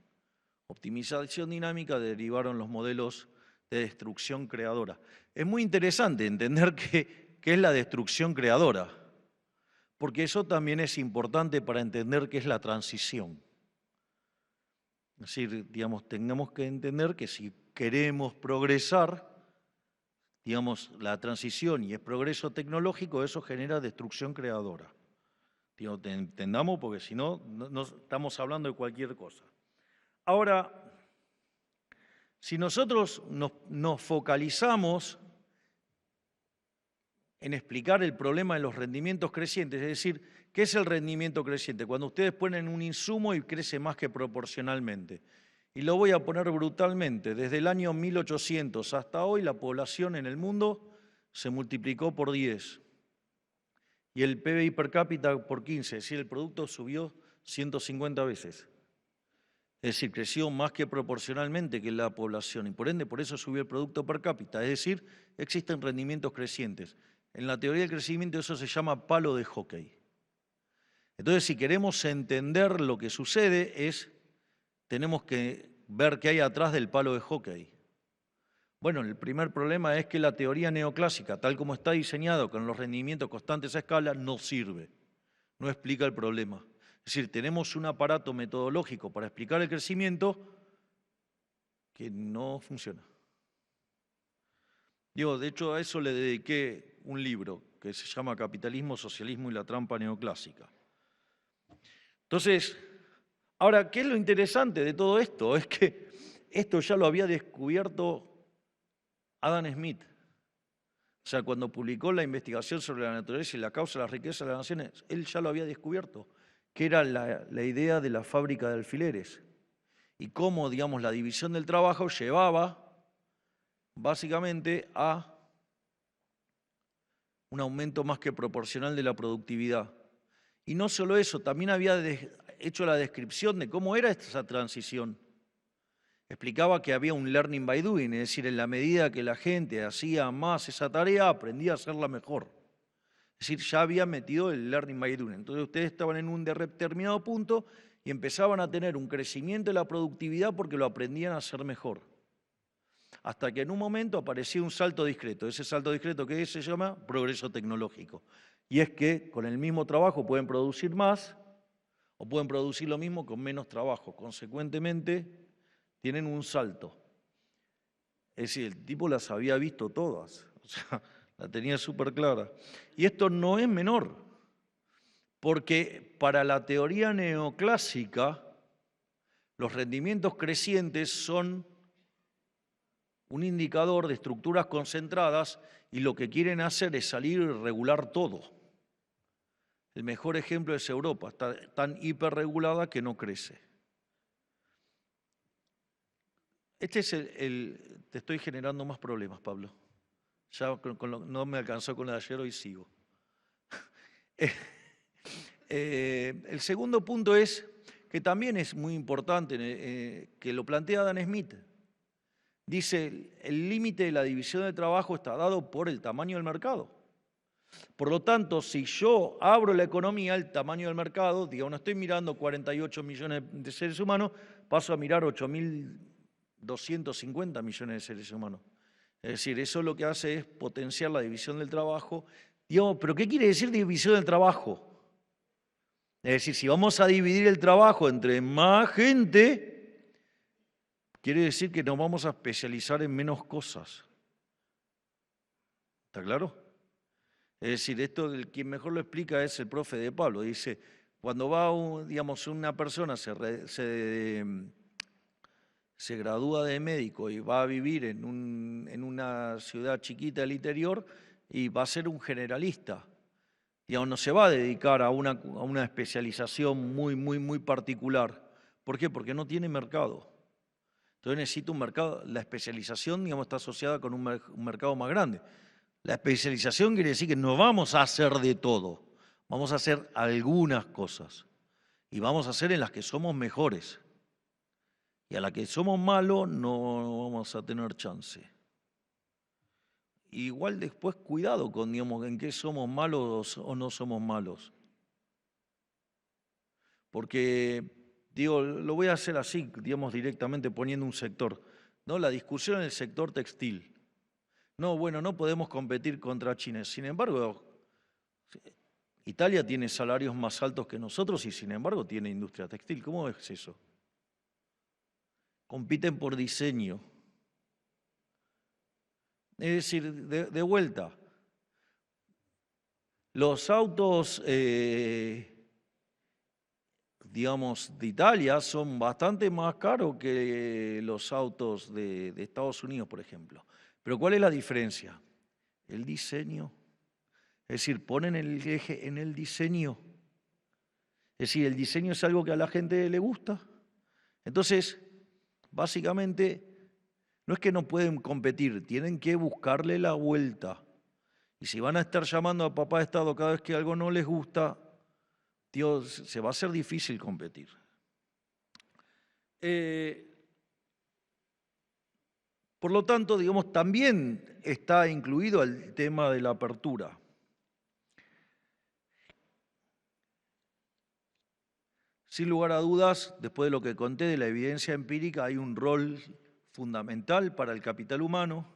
optimización dinámica, derivaron los modelos de destrucción creadora. Es muy interesante entender qué es la destrucción creadora, porque eso también es importante para entender qué es la transición. Es decir, digamos, tenemos que entender que si queremos progresar, digamos, la transición y el progreso tecnológico, eso genera destrucción creadora. Digo, entendamos, porque si no, no estamos hablando de cualquier cosa. Ahora, si nosotros nos focalizamos en explicar el problema de los rendimientos crecientes, es decir, ¿qué es el rendimiento creciente? Cuando ustedes ponen un insumo y crece más que proporcionalmente. Y lo voy a poner brutalmente. Desde el año 1800 hasta hoy, la población en el mundo se multiplicó por 10. Y el PBI per cápita por 15. Es decir, el producto subió 150 veces. Es decir, creció más que proporcionalmente que la población. Y por ende, por eso subió el producto per cápita. Es decir, existen rendimientos crecientes. En la teoría del crecimiento eso se llama palo de hockey. Entonces, si queremos entender lo que sucede, tenemos que ver qué hay atrás del palo de hockey. Bueno, el primer problema es que la teoría neoclásica, tal como está diseñado con los rendimientos constantes a escala, no sirve, no explica el problema. Es decir, tenemos un aparato metodológico para explicar el crecimiento que no funciona. De hecho, a eso le dediqué un libro que se llama Capitalismo, Socialismo y la trampa neoclásica. Entonces, ahora, ¿qué es lo interesante de todo esto? Es que esto ya lo había descubierto Adam Smith. O sea, cuando publicó la investigación sobre la naturaleza y la causa de la riqueza de las naciones, él ya lo había descubierto, que era la idea de la fábrica de alfileres. Y cómo, digamos, la división del trabajo llevaba básicamente a un aumento más que proporcional de la productividad. Y no solo eso, también había hecho la descripción de cómo era esa transición. Explicaba que había un learning by doing, es decir, en la medida que la gente hacía más esa tarea, aprendía a hacerla mejor. Es decir, ya había metido el learning by doing. Entonces ustedes estaban en un determinado punto y empezaban a tener un crecimiento de la productividad porque lo aprendían a hacer mejor. Hasta que en un momento aparecía un salto discreto. Ese salto discreto que se llama progreso tecnológico. Y es que con el mismo trabajo pueden producir más o pueden producir lo mismo con menos trabajo. Consecuentemente, tienen un salto. Es decir, el tipo las había visto todas. O sea, la tenía súper clara. Y esto no es menor, porque para la teoría neoclásica, los rendimientos crecientes son un indicador de estructuras concentradas y lo que quieren hacer es salir y regular todo. El mejor ejemplo es Europa, está tan hiperregulada que no crece. Este es te estoy generando más problemas, Pablo. Ya no me alcanzó con la de ayer, hoy sigo. El segundo punto es que también es muy importante, que lo plantea Adam Smith. Dice, el límite de la división de trabajo está dado por el tamaño del mercado. Por lo tanto, si yo abro la economía, el tamaño del mercado, digamos, no estoy mirando 48 millones de seres humanos, paso a mirar 8.250 millones de seres humanos. Es decir, eso lo que hace es potenciar la división del trabajo. Digamos, ¿pero qué quiere decir división del trabajo? Es decir, si vamos a dividir el trabajo entre más gente, quiere decir que nos vamos a especializar en menos cosas. ¿Está claro? Es decir, esto quien mejor lo explica es el profe de Pablo. Dice, cuando va, digamos, una persona se gradúa de médico y va a vivir en una ciudad chiquita del interior y va a ser un generalista. Digamos, no se va a dedicar a una especialización muy particular. ¿Por qué? Porque no tiene mercado. Entonces necesita un mercado. La especialización, digamos, está asociada con un mercado más grande. La especialización quiere decir que no vamos a hacer de todo. Vamos a hacer algunas cosas. Y vamos a hacer en las que somos mejores. Y a la que somos malos no vamos a tener chance. Igual después cuidado con, digamos, en qué somos malos o no somos malos. Porque, digo, lo voy a hacer así, digamos, directamente poniendo un sector. ¿No? La discusión en el sector textil. No, bueno, no podemos competir contra China. Sin embargo, Italia tiene salarios más altos que nosotros y sin embargo tiene industria textil. ¿Cómo es eso? Compiten por diseño. Es decir, de vuelta, los autos, digamos, de Italia son bastante más caros que los autos de Estados Unidos, por ejemplo. Pero ¿cuál es la diferencia? El diseño. Es decir, ponen el eje en el diseño. Es decir, el diseño es algo que a la gente le gusta. Entonces, básicamente, no es que no pueden competir, tienen que buscarle la vuelta. Y si van a estar llamando a papá de Estado cada vez que algo no les gusta, Dios, se va a hacer difícil competir. Por lo tanto, digamos, también está incluido el tema de la apertura. Sin lugar a dudas, después de lo que conté de la evidencia empírica, hay un rol fundamental para el capital humano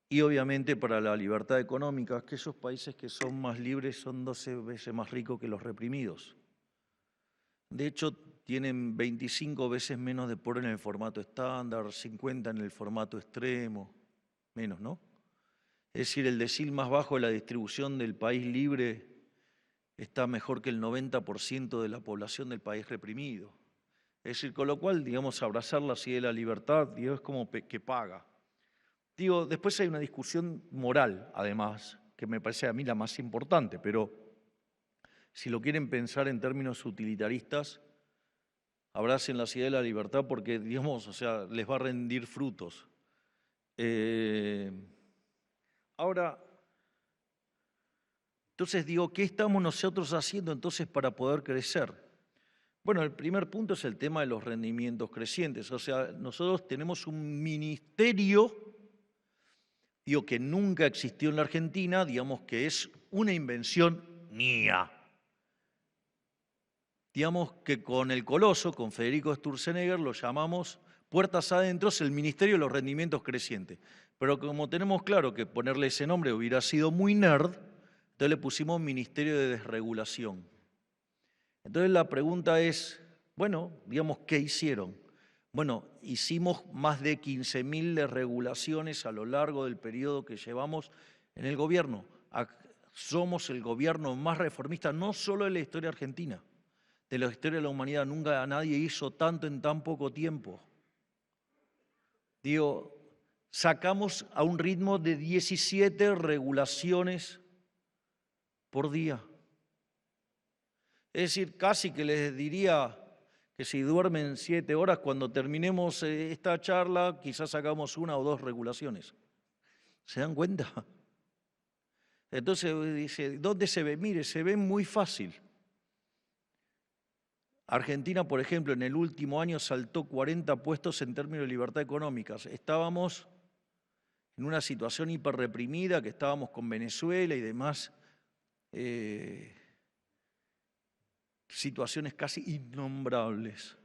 y obviamente para la libertad económica. Aquellos países que son más libres son 12 veces más ricos que los reprimidos. De hecho, tienen 25 veces menos de pobre en el formato estándar, 50 en el formato extremo, menos, ¿no? Es decir, el decil más bajo de la distribución del país libre está mejor que el 90% de la población del país reprimido. Es decir, con lo cual, digamos, abrazar la idea de la libertad, digo, es como que paga. Digo, después hay una discusión moral, además, que me parece a mí la más importante, pero si lo quieren pensar en términos utilitaristas, abracen la idea de la libertad porque, digamos, o sea, les va a rendir frutos. Ahora, entonces digo, ¿qué estamos nosotros haciendo entonces para poder crecer? Bueno, el primer punto es el tema de los rendimientos crecientes. O sea, nosotros tenemos un ministerio, digo, que nunca existió en la Argentina, digamos que es una invención mía. Digamos que con el coloso, con Federico Sturzenegger, lo llamamos puertas adentro, el Ministerio de los Rendimientos Crecientes. Pero como tenemos claro que ponerle ese nombre hubiera sido muy nerd, entonces le pusimos Ministerio de Desregulación. Entonces la pregunta es, bueno, digamos, ¿qué hicieron? Bueno, hicimos más de 15.000 desregulaciones a lo largo del periodo que llevamos en el gobierno. Somos el gobierno más reformista, no solo de la historia argentina, de la historia de la humanidad. Nunca nadie hizo tanto en tan poco tiempo. Digo, sacamos a un ritmo de 17 regulaciones por día. Es decir, casi que les diría que si duermen 7 horas, cuando terminemos esta charla, quizás sacamos 1 o 2 regulaciones. ¿Se dan cuenta? Entonces dice, ¿dónde se ve? Mire, se ve muy fácil. Argentina, por ejemplo, en el último año saltó 40 puestos en términos de libertad económica. Estábamos en una situación hiperreprimida, que estábamos con Venezuela y demás situaciones casi innombrables.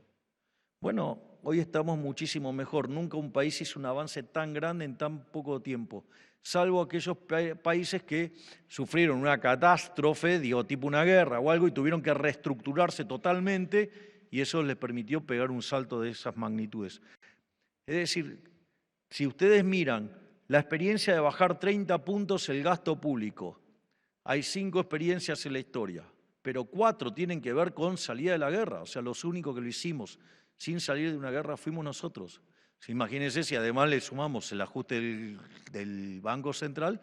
Bueno, hoy estamos muchísimo mejor. Nunca un país hizo un avance tan grande en tan poco tiempo, salvo aquellos países que sufrieron una catástrofe, digo, tipo una guerra o algo, y tuvieron que reestructurarse totalmente, y eso les permitió pegar un salto de esas magnitudes. Es decir, si ustedes miran la experiencia de bajar 30 puntos el gasto público, hay 5 experiencias en la historia, pero 4 tienen que ver con salida de la guerra. O sea, los únicos que lo hicimos sin salir de una guerra fuimos nosotros. Imagínense si además le sumamos el ajuste del Banco Central,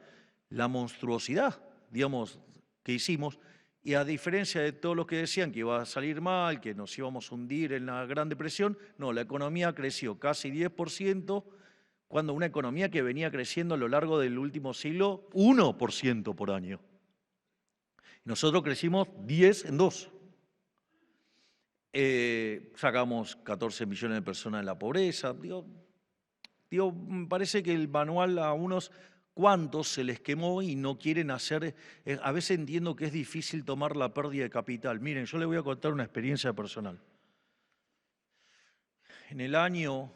la monstruosidad, digamos, que hicimos. Y a diferencia de todos los que decían que iba a salir mal, que nos íbamos a hundir en la Gran Depresión, no, la economía creció casi 10%, cuando una economía que venía creciendo a lo largo del último siglo 1% por año. Nosotros crecimos 10 en 2. Sacamos 14 millones de personas de la pobreza. Me parece que el manual a unos cuantos se les quemó y no quieren hacer. A veces entiendo que es difícil tomar la pérdida de capital. Miren, yo les voy a contar una experiencia personal. En el año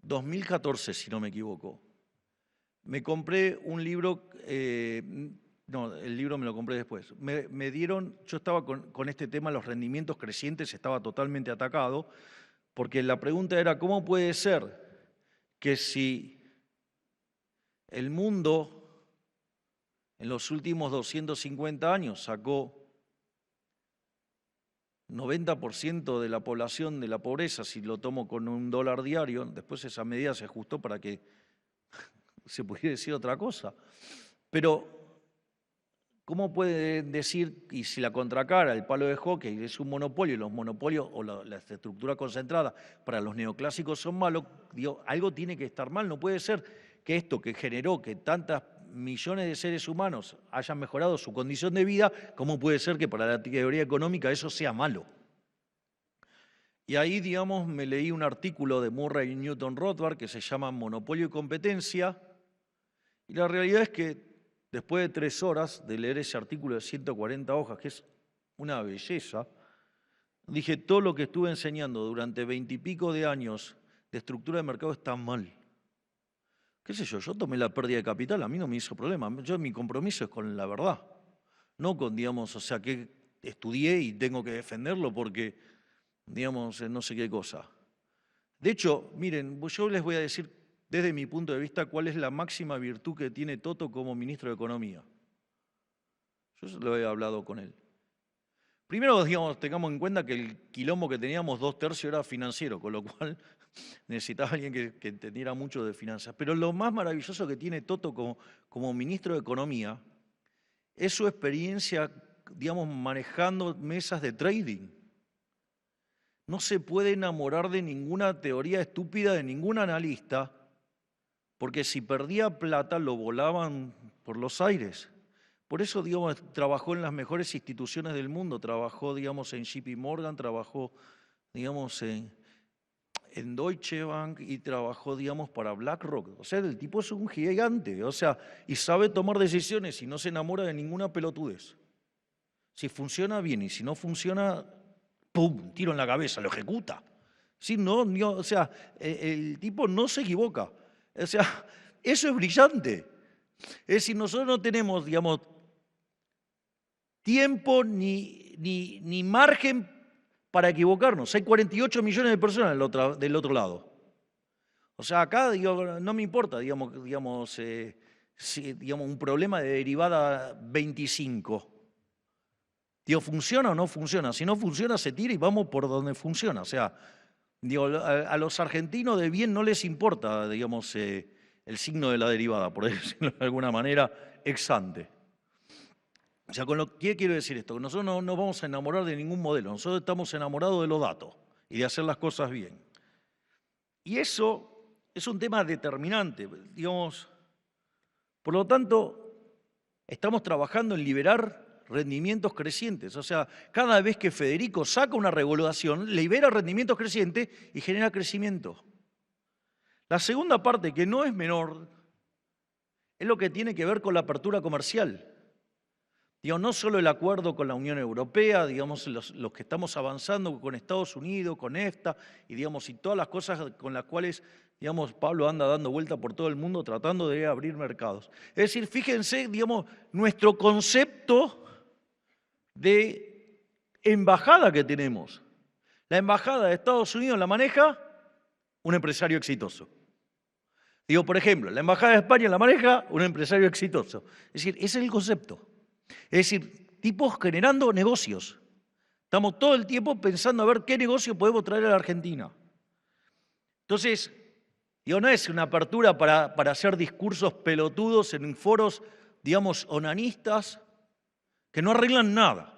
2014, si no me equivoco, me compré un libro. No, el libro me lo compré después. Me dieron, yo estaba con este tema, los rendimientos crecientes, estaba totalmente atacado, porque la pregunta era, ¿cómo puede ser que si el mundo en los últimos 250 años sacó 90% de la población de la pobreza, si lo tomo con $1 diario, después esa medida se ajustó para que se pudiera decir otra cosa, pero ¿cómo puede decir, y si la contracara, el palo de hockey es un monopolio, y los monopolios o la estructura concentrada para los neoclásicos son malos, digo, algo tiene que estar mal? No puede ser que esto que generó que tantas millones de seres humanos hayan mejorado su condición de vida, ¿cómo puede ser que para la teoría económica eso sea malo? Y ahí, digamos, me leí un artículo de Murray y Newton Rothbard que se llama Monopolio y Competencia, y la realidad es que después de 3 horas de leer ese artículo de 140 hojas, que es una belleza, dije, todo lo que estuve enseñando durante 20 y pico de años de estructura de mercado está mal. ¿Qué sé yo? Yo tomé la pérdida de capital, a mí no me hizo problema. Mi compromiso es con la verdad, no con, digamos, o sea, que estudié y tengo que defenderlo porque, digamos, no sé qué cosa. De hecho, miren, yo les voy a decir desde mi punto de vista cuál es la máxima virtud que tiene Toto como ministro de Economía. Yo lo he hablado con él. Primero, digamos, tengamos en cuenta que el quilombo que teníamos 2/3 era financiero, con lo cual necesitaba alguien que entendiera mucho de finanzas. Pero lo más maravilloso que tiene Toto como ministro de Economía es su experiencia, digamos, manejando mesas de trading. No se puede enamorar de ninguna teoría estúpida de ningún analista, porque si perdía plata lo volaban por los aires. Por eso, digamos, trabajó en las mejores instituciones del mundo, trabajó, digamos, en JP Morgan, trabajó, digamos, en Deutsche Bank y trabajó, digamos, para BlackRock. O sea, el tipo es un gigante, o sea, y sabe tomar decisiones y no se enamora de ninguna pelotudez. Si funciona bien y si no funciona, ¡pum!, tiro en la cabeza, lo ejecuta. Sí, no, o sea, el tipo no se equivoca. O sea, eso es brillante. Es decir, nosotros no tenemos, digamos, tiempo ni margen para equivocarnos. Hay 48 millones de personas del otro lado. O sea, acá, digo, no me importa, digamos, un problema de derivada 25. Digo, ¿funciona o no funciona? Si no funciona, se tira y vamos por donde funciona. O sea, digo, a los argentinos de bien no les importa, digamos, el signo de la derivada, por decirlo de alguna manera, ex ante. O sea, ¿qué quiero decir esto? Que nosotros no nos vamos a enamorar de ningún modelo, nosotros estamos enamorados de los datos y de hacer las cosas bien. Y eso es un tema determinante, digamos. Por lo tanto, estamos trabajando en liberar rendimientos crecientes. O sea, cada vez que Federico saca una regulación, libera rendimientos crecientes y genera crecimiento. La segunda parte, que no es menor, es lo que tiene que ver con la apertura comercial. Digo, no solo el acuerdo con la Unión Europea, digamos, los que estamos avanzando con Estados Unidos, con EFTA, y todas las cosas con las cuales, digamos, Pablo anda dando vuelta por todo el mundo tratando de abrir mercados. Es decir, fíjense, digamos, nuestro concepto de embajada que tenemos. La embajada de Estados Unidos la maneja un empresario exitoso. Digo, por ejemplo, la embajada de España la maneja un empresario exitoso. Es decir, ese es el concepto. Es decir, tipos generando negocios. Estamos todo el tiempo pensando a ver qué negocio podemos traer a la Argentina. Entonces, digo, no es una apertura para hacer discursos pelotudos en foros, digamos, onanistas, que no arreglan nada.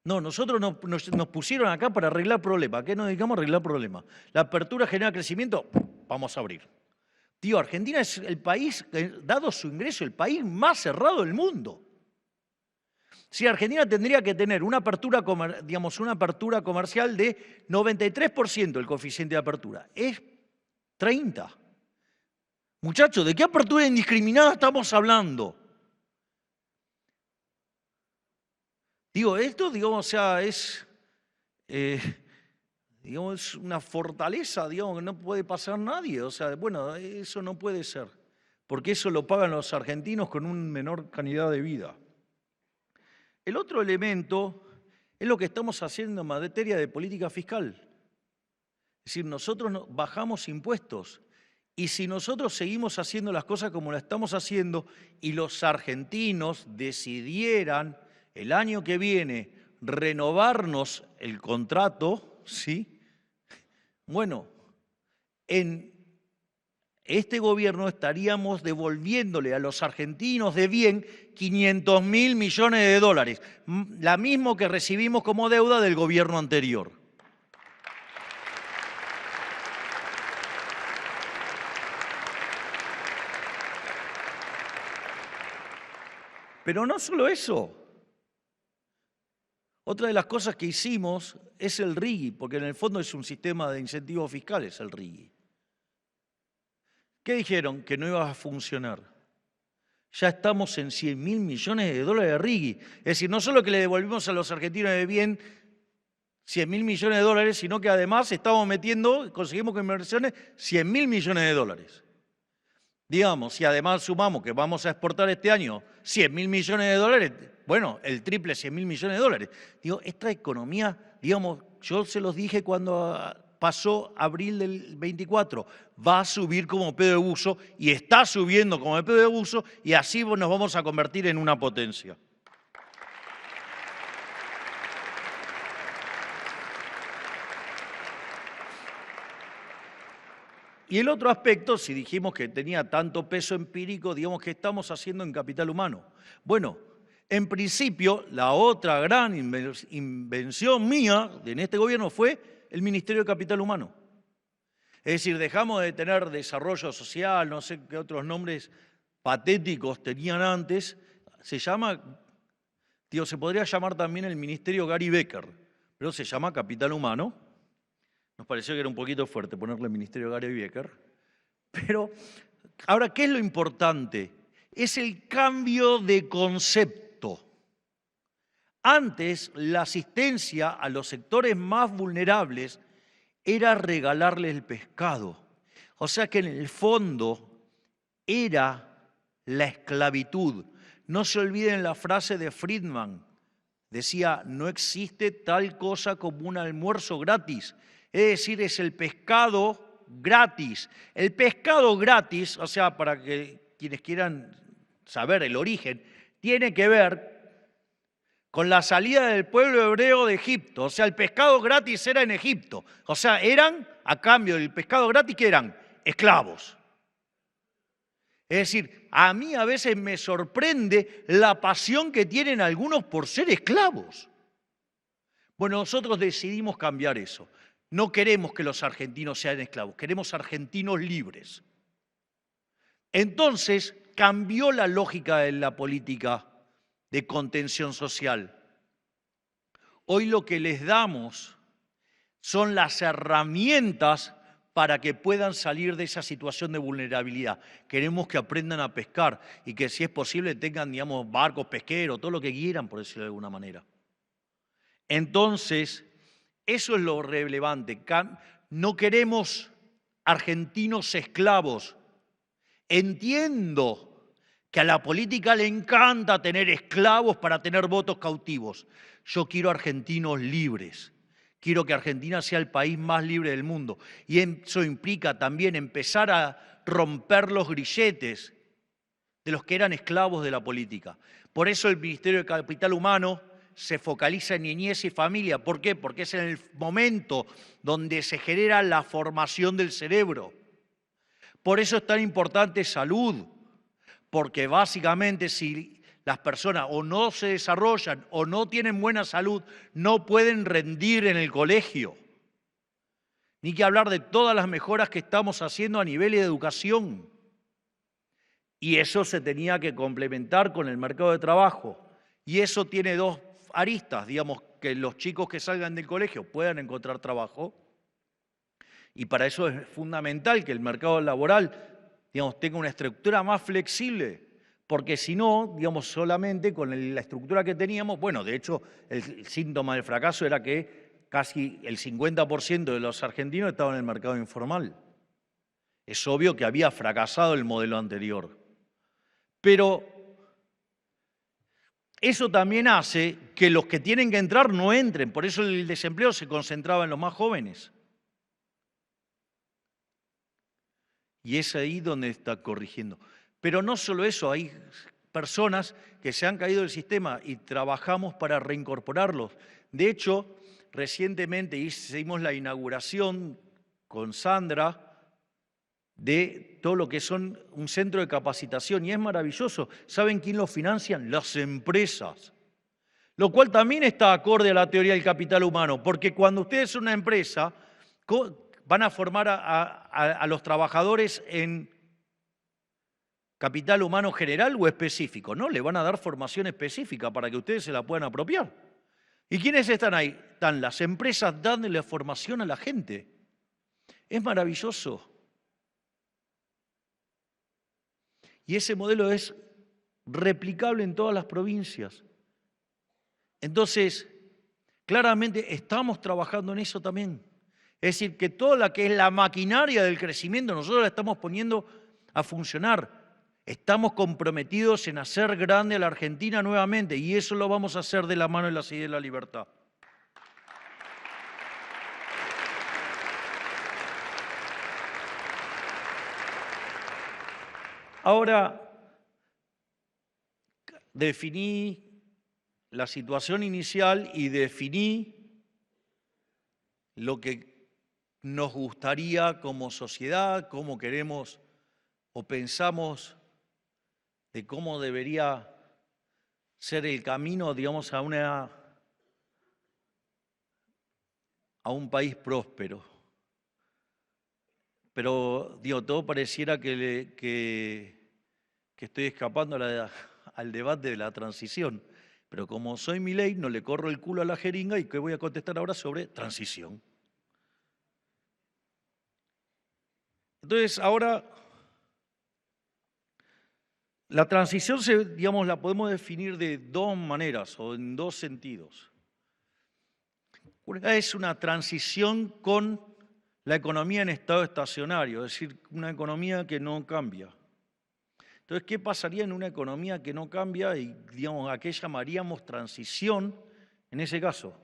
No, nosotros nos pusieron acá para arreglar problemas. ¿A qué nos dedicamos a arreglar problemas? La apertura genera crecimiento, vamos a abrir. Tío, Argentina es el país, dado su ingreso, el país más cerrado del mundo. Si Argentina tendría que tener una apertura, una apertura comercial de 93% el coeficiente de apertura. Es 30. Muchachos, ¿de qué apertura indiscriminada estamos hablando? Digo, esto, digamos, o sea, es una fortaleza, digamos, que no puede pasar nadie. O sea, bueno, eso no puede ser, porque eso lo pagan los argentinos con una menor calidad de vida. El otro elemento es lo que estamos haciendo en materia de política fiscal. Es decir, nosotros bajamos impuestos y si nosotros seguimos haciendo las cosas como las estamos haciendo y los argentinos decidieran el año que viene renovarnos el contrato, ¿sí? Bueno, en este gobierno estaríamos devolviéndole a los argentinos de bien 500.000 millones de dólares, la misma que recibimos como deuda del gobierno anterior. Pero no solo eso. Otra de las cosas que hicimos es el RIGI, porque en el fondo es un sistema de incentivos fiscales el RIGI. ¿Qué dijeron? Que no iba a funcionar. Ya estamos en 100.000 millones de dólares de RIGI. Es decir, no solo que le devolvimos a los argentinos de bien 100.000 millones de dólares, sino que además estamos metiendo, conseguimos con inversiones 100.000 millones de dólares. Digamos, si además sumamos que vamos a exportar este año 100.000 millones de dólares, bueno, el triple, 100.000 millones de dólares. Digo, esta economía, digamos, yo se los dije cuando pasó abril del 24, va a subir como pedo de buzo y está subiendo como pedo de buzo y así nos vamos a convertir en una potencia. Y el otro aspecto, si dijimos que tenía tanto peso empírico, digamos, ¿qué estamos haciendo en capital humano? Bueno, en principio, la otra gran invención mía en este gobierno fue el Ministerio de Capital Humano. Es decir, dejamos de tener desarrollo social, no sé qué otros nombres patéticos tenían antes. Se podría llamar también el Ministerio Gary Becker, pero se llama Capital Humano. Nos pareció que era un poquito fuerte ponerle Ministerio Gary Becker. Pero, ahora, ¿qué es lo importante? Es el cambio de concepto. Antes, la asistencia a los sectores más vulnerables era regalarles el pescado. O sea que en el fondo era la esclavitud. No se olviden la frase de Friedman. Decía, no existe tal cosa como un almuerzo gratis. Es decir, es el pescado gratis. El pescado gratis, o sea, para que quienes quieran saber el origen, tiene que ver con la salida del pueblo hebreo de Egipto. O sea, el pescado gratis era en Egipto. O sea, eran, a cambio del pescado gratis, ¿qué eran? Esclavos. Es decir, a mí a veces me sorprende la pasión que tienen algunos por ser esclavos. Bueno, nosotros decidimos cambiar eso. No queremos que los argentinos sean esclavos, queremos argentinos libres. Entonces, cambió la lógica de la política de contención social. Hoy lo que les damos son las herramientas para que puedan salir de esa situación de vulnerabilidad. Queremos que aprendan a pescar y que, si es posible, tengan, digamos, barcos pesqueros, todo lo que quieran, por decirlo de alguna manera. Entonces, eso es lo relevante. No queremos argentinos esclavos. Entiendo que a la política le encanta tener esclavos para tener votos cautivos. Yo quiero argentinos libres. Quiero que Argentina sea el país más libre del mundo. Y eso implica también empezar a romper los grilletes de los que eran esclavos de la política. Por eso el Ministerio de Capital Humano se focaliza en niñez y familia. ¿Por qué? Porque es en el momento donde se genera la formación del cerebro. Por eso es tan importante salud, porque básicamente si las personas o no se desarrollan o no tienen buena salud, no pueden rendir en el colegio. Ni que hablar de todas las mejoras que estamos haciendo a nivel de educación. Y eso se tenía que complementar con el mercado de trabajo. Y eso tiene dos aristas, digamos, que los chicos que salgan del colegio puedan encontrar trabajo. Y para eso es fundamental que el mercado laboral, digamos, tenga una estructura más flexible. Porque si no, digamos, solamente con la estructura que teníamos, bueno, de hecho, el síntoma del fracaso era que casi el 50% de los argentinos estaban en el mercado informal. Es obvio que había fracasado el modelo anterior. Pero eso también hace que los que tienen que entrar no entren. Por eso el desempleo se concentraba en los más jóvenes. Y es ahí donde está corrigiendo. Pero no solo eso, hay personas que se han caído del sistema y trabajamos para reincorporarlos. De hecho, recientemente hicimos la inauguración con Sandra de todo lo que son un centro de capacitación y es maravilloso. ¿Saben quién lo financian? Las empresas. Lo cual también está acorde a la teoría del capital humano, porque cuando ustedes son una empresa, van a formar a los trabajadores en capital humano general o específico. No, le van a dar formación específica para que ustedes se la puedan apropiar. ¿Y quiénes están ahí? Están las empresas dándole formación a la gente. Es maravilloso. Y ese modelo es replicable en todas las provincias. Entonces, claramente estamos trabajando en eso también. Es decir, que toda la que es la maquinaria del crecimiento, nosotros la estamos poniendo a funcionar. Estamos comprometidos en hacer grande a la Argentina nuevamente y eso lo vamos a hacer de la mano de la Ciudad de la Libertad. Ahora, definí la situación inicial y definí lo que nos gustaría como sociedad, cómo queremos o pensamos de cómo debería ser el camino, digamos, a un país próspero. Pero, digo, todo pareciera que estoy escapando al debate de la transición. Pero como soy Milei, no le corro el culo a la jeringa y que voy a contestar ahora sobre transición. Entonces, ahora, la transición, digamos, la podemos definir de dos maneras o en dos sentidos. Una es una transición con la economía en estado estacionario, es decir, una economía que no cambia. Entonces, ¿qué pasaría en una economía que no cambia y, digamos, a qué llamaríamos transición en ese caso?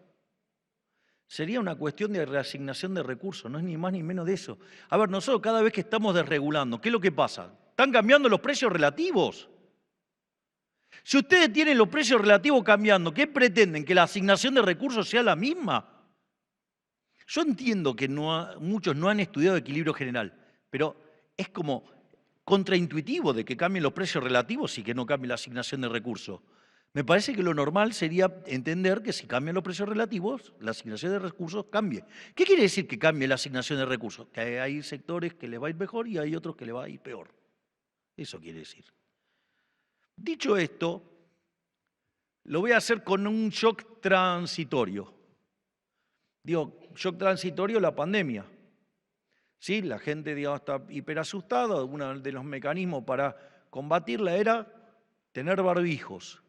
Sería una cuestión de reasignación de recursos, no es ni más ni menos de eso. A ver, nosotros cada vez que estamos desregulando, ¿qué es lo que pasa? Están cambiando los precios relativos. Si ustedes tienen los precios relativos cambiando, ¿qué pretenden? ¿Que la asignación de recursos sea la misma? Yo entiendo que muchos no han estudiado equilibrio general, pero es como contraintuitivo de que cambien los precios relativos y que no cambie la asignación de recursos. Me parece que lo normal sería entender que si cambian los precios relativos, la asignación de recursos cambie. ¿Qué quiere decir que cambie la asignación de recursos? Que hay sectores que les va a ir mejor y hay otros que les va a ir peor. Eso quiere decir. Dicho esto, lo voy a hacer con un shock transitorio. Digo, shock transitorio, la pandemia. Sí, la gente, digamos, está hiperasustada. Uno de los mecanismos para combatirla era tener barbijos.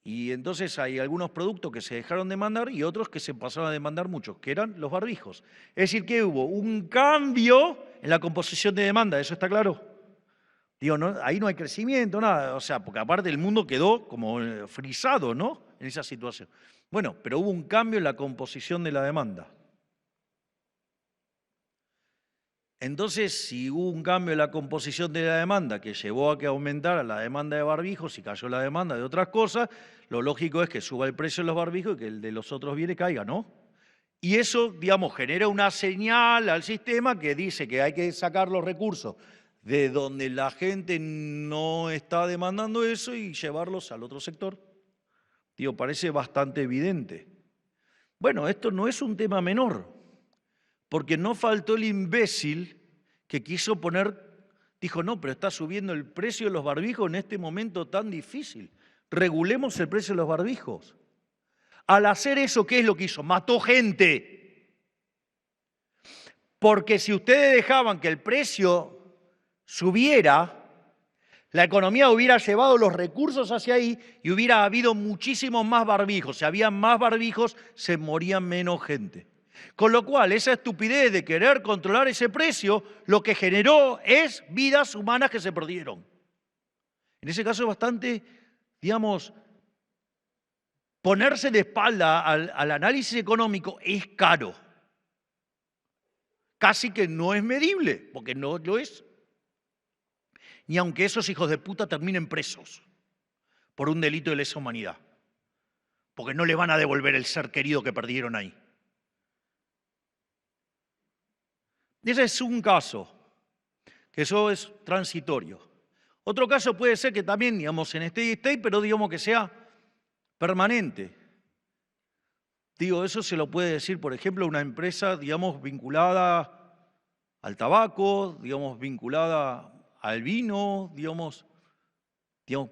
Y entonces hay algunos productos que se dejaron de mandar y otros que se pasaron a demandar mucho, que eran los barbijos. Es decir, que hubo un cambio en la composición de demanda, ¿eso está claro? Digo, no, ahí no hay crecimiento, nada, o sea, porque aparte el mundo quedó como frisado, ¿no? En esa situación. Bueno, pero hubo un cambio en la composición de la demanda. Entonces, si hubo un cambio en la composición de la demanda que llevó a que aumentara la demanda de barbijos y cayó la demanda de otras cosas, lo lógico es que suba el precio de los barbijos y que el de los otros bienes caiga, ¿no? Y eso, digamos, genera una señal al sistema que dice que hay que sacar los recursos de donde la gente no está demandando eso y llevarlos al otro sector. Digo, parece bastante evidente. Bueno, esto no es un tema menor. Porque no faltó el imbécil que quiso dijo, no, pero está subiendo el precio de los barbijos en este momento tan difícil. Regulemos el precio de los barbijos. Al hacer eso, ¿qué es lo que hizo? Mató gente. Porque si ustedes dejaban que el precio subiera, la economía hubiera llevado los recursos hacia ahí y hubiera habido muchísimos más barbijos. Si había más barbijos, se moría menos gente. Con lo cual, esa estupidez de querer controlar ese precio, lo que generó es vidas humanas que se perdieron. En ese caso es bastante, digamos, ponerse de espalda al análisis económico es caro. Casi que no es medible, porque no lo es. Ni aunque esos hijos de puta terminen presos por un delito de lesa humanidad, porque no le van a devolver el ser querido que perdieron ahí. Ese es un caso, que eso es transitorio. Otro caso puede ser que también, digamos, en steady state, pero digamos que sea permanente. Digo, eso se lo puede decir, por ejemplo, a una empresa, digamos, vinculada al tabaco, digamos, vinculada al vino, digamos,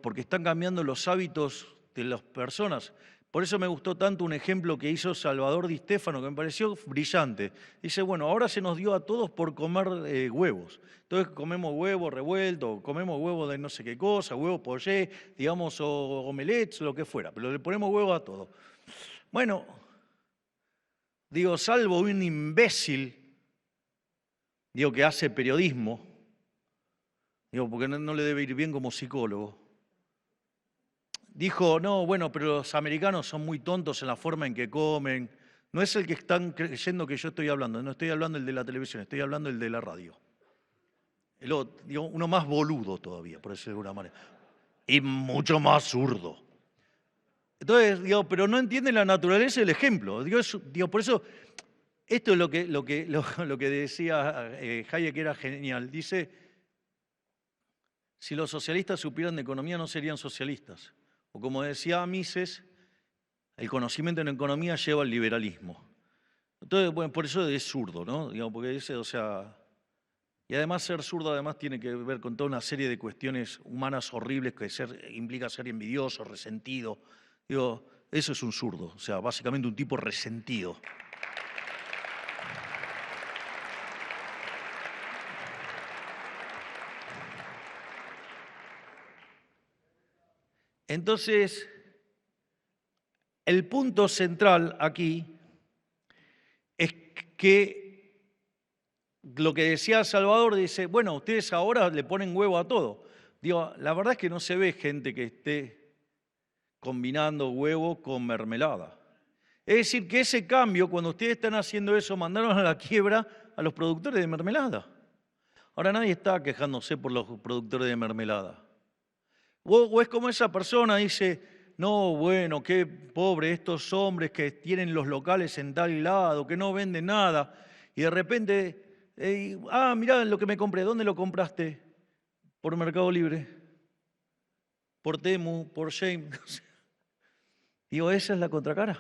porque están cambiando los hábitos de las personas. Por eso me gustó tanto un ejemplo que hizo Salvador Di Stéfano, que me pareció brillante. Dice, bueno, ahora se nos dio a todos por comer huevos. Entonces comemos huevos revueltos, comemos huevos de no sé qué cosa, huevos poché, digamos, o omelets, lo que fuera, pero le ponemos huevos a todo. Bueno, digo, salvo un imbécil, digo, que hace periodismo, digo, porque no le debe ir bien como psicólogo, dijo, no, bueno, pero los americanos son muy tontos en la forma en que comen. No es el que están creyendo que yo estoy hablando, no estoy hablando el de la televisión, estoy hablando el de la radio. El otro, digo, uno más boludo todavía, por decirlo de alguna manera. Y mucho más zurdo. Entonces, digo, pero no entienden la naturaleza del ejemplo. Digo, por eso, esto es lo que decía Hayek, era genial. Dice, si los socialistas supieran de economía no serían socialistas. O como decía Mises, el conocimiento en economía lleva al liberalismo. Entonces, bueno, por eso es zurdo, ¿no? Digamos, porque dice, o sea, y además ser zurdo además tiene que ver con toda una serie de cuestiones humanas horribles que implica ser envidioso, resentido. Digo, eso es un zurdo, o sea, básicamente un tipo resentido. Entonces, el punto central aquí es que lo que decía Salvador dice, bueno, ustedes ahora le ponen huevo a todo. Digo, la verdad es que no se ve gente que esté combinando huevo con mermelada. Es decir, que ese cambio, cuando ustedes están haciendo eso, mandaron a la quiebra a los productores de mermelada. Ahora nadie está quejándose por los productores de mermelada. O es como esa persona dice, no, bueno, qué pobre estos hombres que tienen los locales en tal lado, que no venden nada, y de repente, mirá lo que me compré, ¿dónde lo compraste? por Mercado Libre, por Temu, por Shein. Digo, esa es la contracara.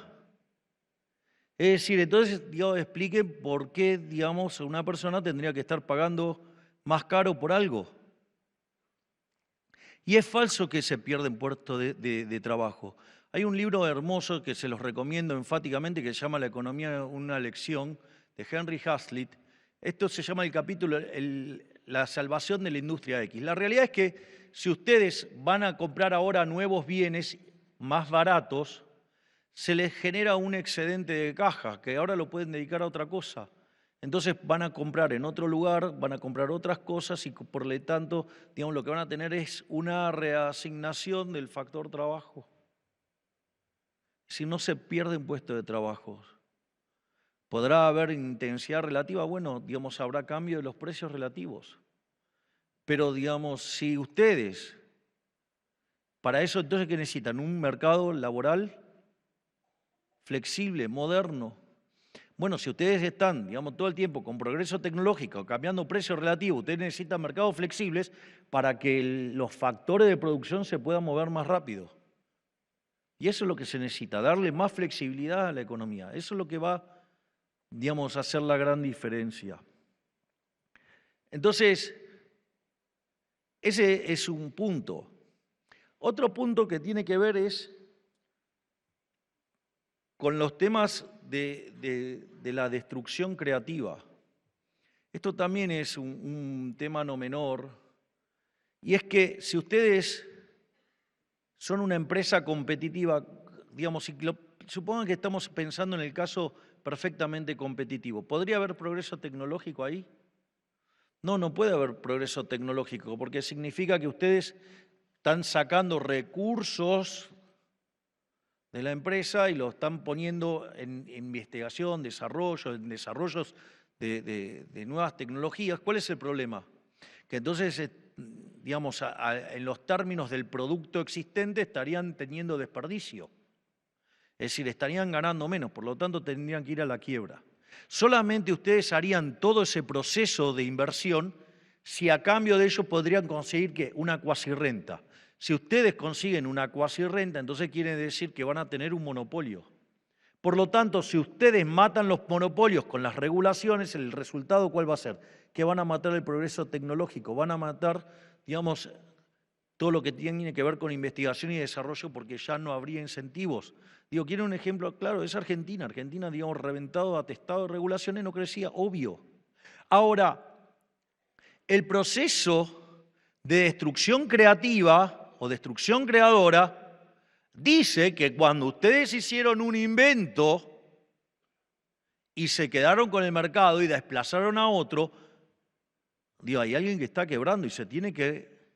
Es decir, entonces, digo, expliquen por qué, digamos, una persona tendría que estar pagando más caro por algo. Y es falso que se pierden puestos de trabajo. Hay un libro hermoso que se los recomiendo enfáticamente que se llama La economía, una lección, de Henry Hazlitt. Esto se llama el capítulo La salvación de la industria X. La realidad es que si ustedes van a comprar ahora nuevos bienes más baratos, se les genera un excedente de caja que ahora lo pueden dedicar a otra cosa. Entonces van a comprar en otro lugar, van a comprar otras cosas y por lo tanto, digamos, lo que van a tener es una reasignación del factor trabajo. Si no se pierden puestos de trabajo, ¿podrá haber intensidad relativa? Bueno, digamos, habrá cambio de los precios relativos. Pero, digamos, si ustedes, para eso entonces, ¿qué necesitan? Un mercado laboral flexible, moderno. Bueno, si ustedes están, digamos, todo el tiempo con progreso tecnológico, cambiando precios relativos, ustedes necesitan mercados flexibles para que los factores de producción se puedan mover más rápido. Y eso es lo que se necesita, darle más flexibilidad a la economía. Eso es lo que va, digamos, a hacer la gran diferencia. Entonces, ese es un punto. Otro punto que tiene que ver es con los temas de la destrucción creativa. Esto también es un tema no menor, y es que si ustedes son una empresa competitiva, digamos, supongan que estamos pensando en el caso perfectamente competitivo, ¿podría haber progreso tecnológico ahí? No, no puede haber progreso tecnológico, porque significa que ustedes están sacando recursos de la empresa y lo están poniendo en investigación, desarrollo, en desarrollos de nuevas tecnologías. ¿Cuál es el problema? Que entonces, digamos, en los términos del producto existente estarían teniendo desperdicio. Es decir, estarían ganando menos, por lo tanto tendrían que ir a la quiebra. Solamente ustedes harían todo ese proceso de inversión si a cambio de ello podrían conseguir ¿qué? Una cuasirrenta. Si ustedes consiguen una cuasirrenta, entonces quiere decir que van a tener un monopolio. Por lo tanto, si ustedes matan los monopolios con las regulaciones, el resultado ¿cuál va a ser? Que van a matar el progreso tecnológico, van a matar, digamos, todo lo que tiene que ver con investigación y desarrollo porque ya no habría incentivos. Digo, ¿quieren un ejemplo? Claro, es Argentina. Argentina, digamos, reventado, atestado de regulaciones, no crecía, obvio. Ahora, el proceso de destrucción creativa o destrucción creadora dice que cuando ustedes hicieron un invento y se quedaron con el mercado y desplazaron a otro, digo, hay alguien que está quebrando y se tiene que,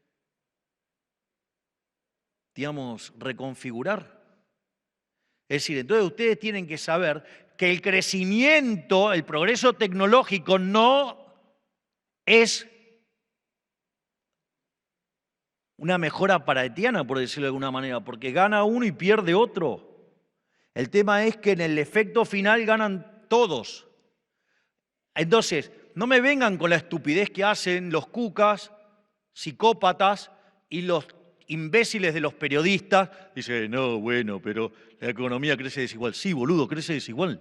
digamos, reconfigurar. Es decir, entonces ustedes tienen que saber que el crecimiento, el progreso tecnológico no es una mejora paretiana, por decirlo de alguna manera, porque gana uno y pierde otro. El tema es que en el efecto final ganan todos. Entonces, no me vengan con la estupidez que hacen los cucas, psicópatas y los imbéciles de los periodistas. Dicen, no, bueno, pero la economía crece desigual. Sí, boludo, crece desigual.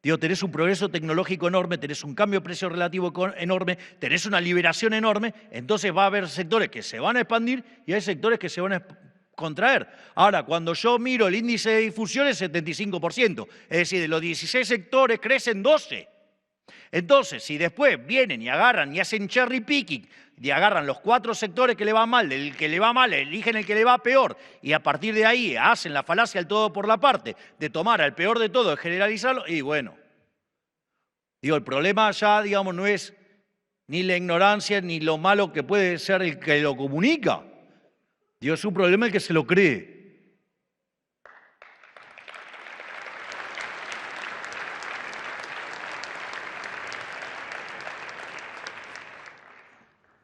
Digo, tenés un progreso tecnológico enorme, tenés un cambio de precio relativo enorme, tenés una liberación enorme, entonces va a haber sectores que se van a expandir y hay sectores que se van a contraer. Ahora, cuando yo miro el índice de difusión es 75%, es decir, de los 16 sectores crecen 12. Entonces, si después vienen y agarran y hacen cherry picking y agarran los 4 sectores que le va mal, del que le va mal, eligen el que le va peor y a partir de ahí hacen la falacia del todo por la parte de tomar al peor de todo, de generalizarlo, y bueno, digo, el problema ya, digamos, no es ni la ignorancia ni lo malo que puede ser el que lo comunica. Digo, es un problema el que se lo cree.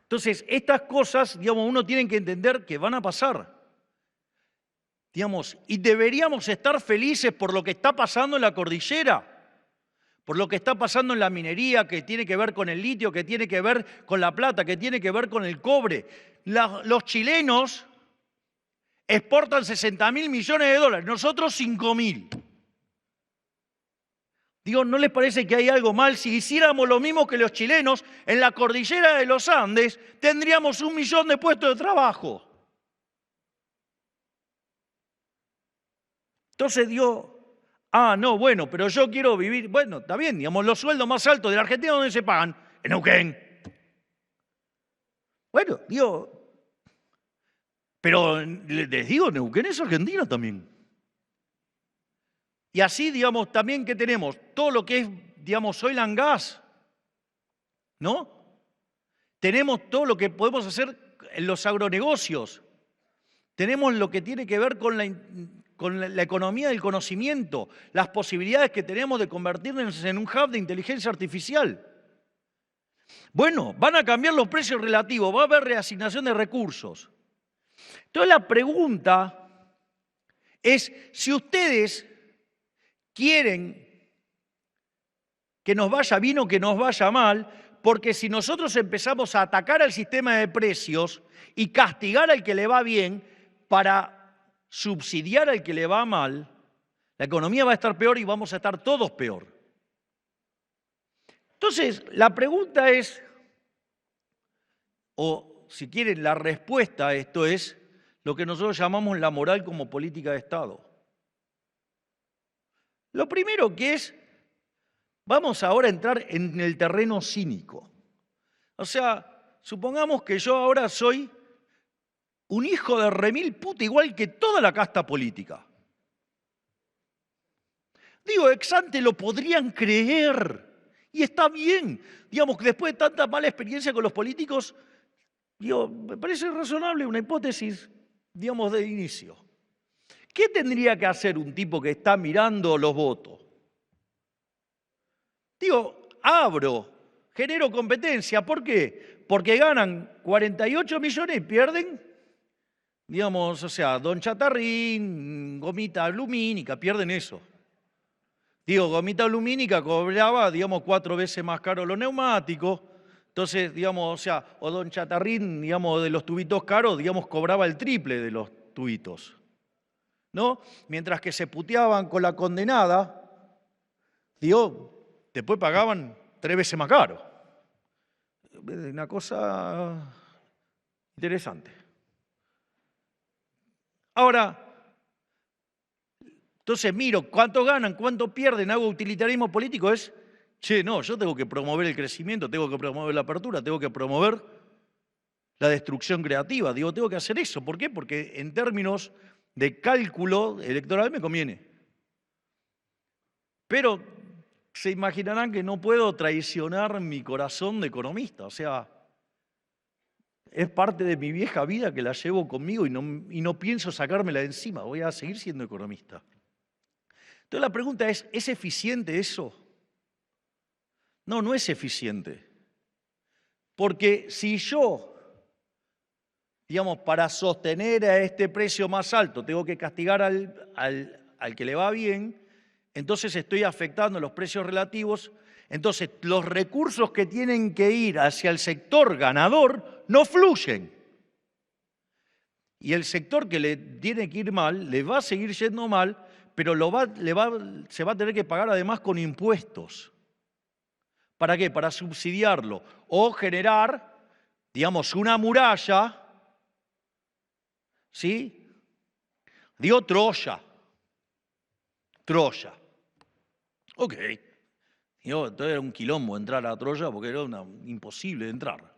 Entonces, estas cosas, digamos, uno tiene que entender que van a pasar. Digamos, y deberíamos estar felices por lo que está pasando en la cordillera. por lo que está pasando en la minería, que tiene que ver con el litio, que tiene que ver con la plata, que tiene que ver con el cobre. Los chilenos exportan 60.000 millones de dólares, nosotros 5.000. Digo, ¿no les parece que hay algo mal? Si hiciéramos lo mismo que los chilenos, en la cordillera de los Andes tendríamos 1 millón de puestos de trabajo. Entonces digo, no, bueno, pero yo quiero vivir, bueno, está bien, digamos, los sueldos más altos de la Argentina, ¿dónde se pagan? En Neuquén. Bueno, digo, pero les digo, Neuquén es Argentina también. Y así, digamos, también que tenemos todo lo que es, digamos, oil and gas, ¿no? Tenemos todo lo que podemos hacer en los agronegocios. Tenemos lo que tiene que ver con la economía del conocimiento, las posibilidades que tenemos de convertirnos en un hub de inteligencia artificial. Bueno, van a cambiar los precios relativos, va a haber reasignación de recursos. Entonces la pregunta es si ustedes quieren que nos vaya bien o que nos vaya mal, porque si nosotros empezamos a atacar al sistema de precios y castigar al que le va bien para subsidiar al que le va mal, la economía va a estar peor y vamos a estar todos peor. Entonces, la pregunta es, o si quieren la respuesta a esto es, lo que nosotros llamamos la moral como política de Estado. Lo primero que es, vamos ahora a entrar en el terreno cínico. O sea, supongamos que yo ahora soy un hijo de remil puta igual que toda la casta política. Digo, ex ante lo podrían creer y está bien. Digamos que después de tanta mala experiencia con los políticos, digo, me parece razonable una hipótesis, digamos, de inicio. ¿Qué tendría que hacer un tipo que está mirando los votos? Digo, genero competencia. ¿Por qué? Porque ganan 48 millones y pierden, digamos, o sea, Don Chatarrín, Gomita Lumínica, pierden eso. Digo, Gomita Lumínica cobraba, digamos, 4 veces más caro los neumáticos. Entonces, digamos, o sea, o Don Chatarrín, digamos, de los tubitos caros, digamos, cobraba el triple de los tubitos, ¿no? Mientras que se puteaban con la condenada, digo, después pagaban 3 veces más caro. Una cosa interesante. Ahora, entonces miro cuánto ganan, cuánto pierden, hago utilitarismo político, no, yo tengo que promover el crecimiento, tengo que promover la apertura, tengo que promover la destrucción creativa. Digo, tengo que hacer eso. ¿Por qué? Porque en términos de cálculo electoral me conviene. Pero se imaginarán que no puedo traicionar mi corazón de economista. O sea, es parte de mi vieja vida que la llevo conmigo y no pienso sacármela de encima. Voy a seguir siendo economista. Entonces la pregunta ¿es eficiente eso? No, no es eficiente. Porque si yo, digamos, para sostener a este precio más alto tengo que castigar al que le va bien, entonces estoy afectando los precios relativos, entonces los recursos que tienen que ir hacia el sector ganador no fluyen. Y el sector que le tiene que ir mal, le va a seguir yendo mal, pero se va a tener que pagar además con impuestos. ¿Para qué? Para subsidiarlo o generar, digamos, una muralla, ¿sí? Digo Troya. Troya. Ok. Digo, entonces era un quilombo entrar a Troya porque era imposible de entrar.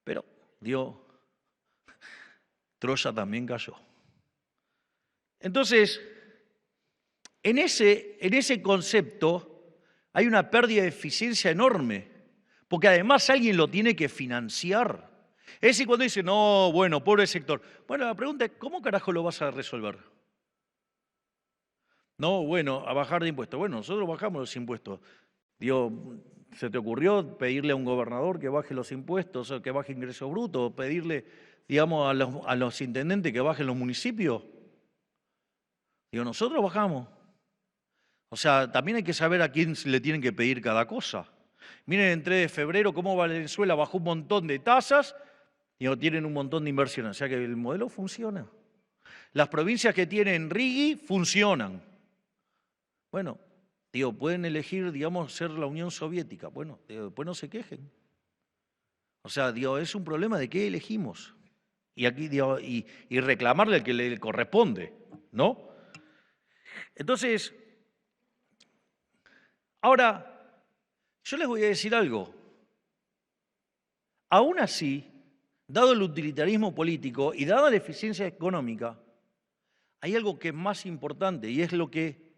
Pero, digo, Troya también cayó. Entonces, en ese concepto hay una pérdida de eficiencia enorme, porque además alguien lo tiene que financiar. Es decir, cuando dice, no, bueno, pobre sector. Bueno, la pregunta es, ¿cómo carajo lo vas a resolver? No, bueno, a bajar de impuestos. Bueno, nosotros bajamos los impuestos. Digo, ¿se te ocurrió pedirle a un gobernador que baje los impuestos o que baje ingresos brutos? ¿Pedirle, digamos, a los intendentes que bajen los municipios? Digo, nosotros bajamos. O sea, también hay que saber a quién le tienen que pedir cada cosa. Miren, en 3 de febrero cómo Venezuela bajó un montón de tasas y no tienen un montón de inversiones. O sea que el modelo funciona. Las provincias que tienen RIGI funcionan. Bueno, digo, pueden elegir, digamos, ser la Unión Soviética. Bueno, después no se quejen. O sea, digo, es un problema de qué elegimos. Y aquí, digo, y reclamarle al que le corresponde, ¿no? Entonces, ahora, yo les voy a decir algo. Aún así, dado el utilitarismo político y dada la eficiencia económica, hay algo que es más importante y es lo que,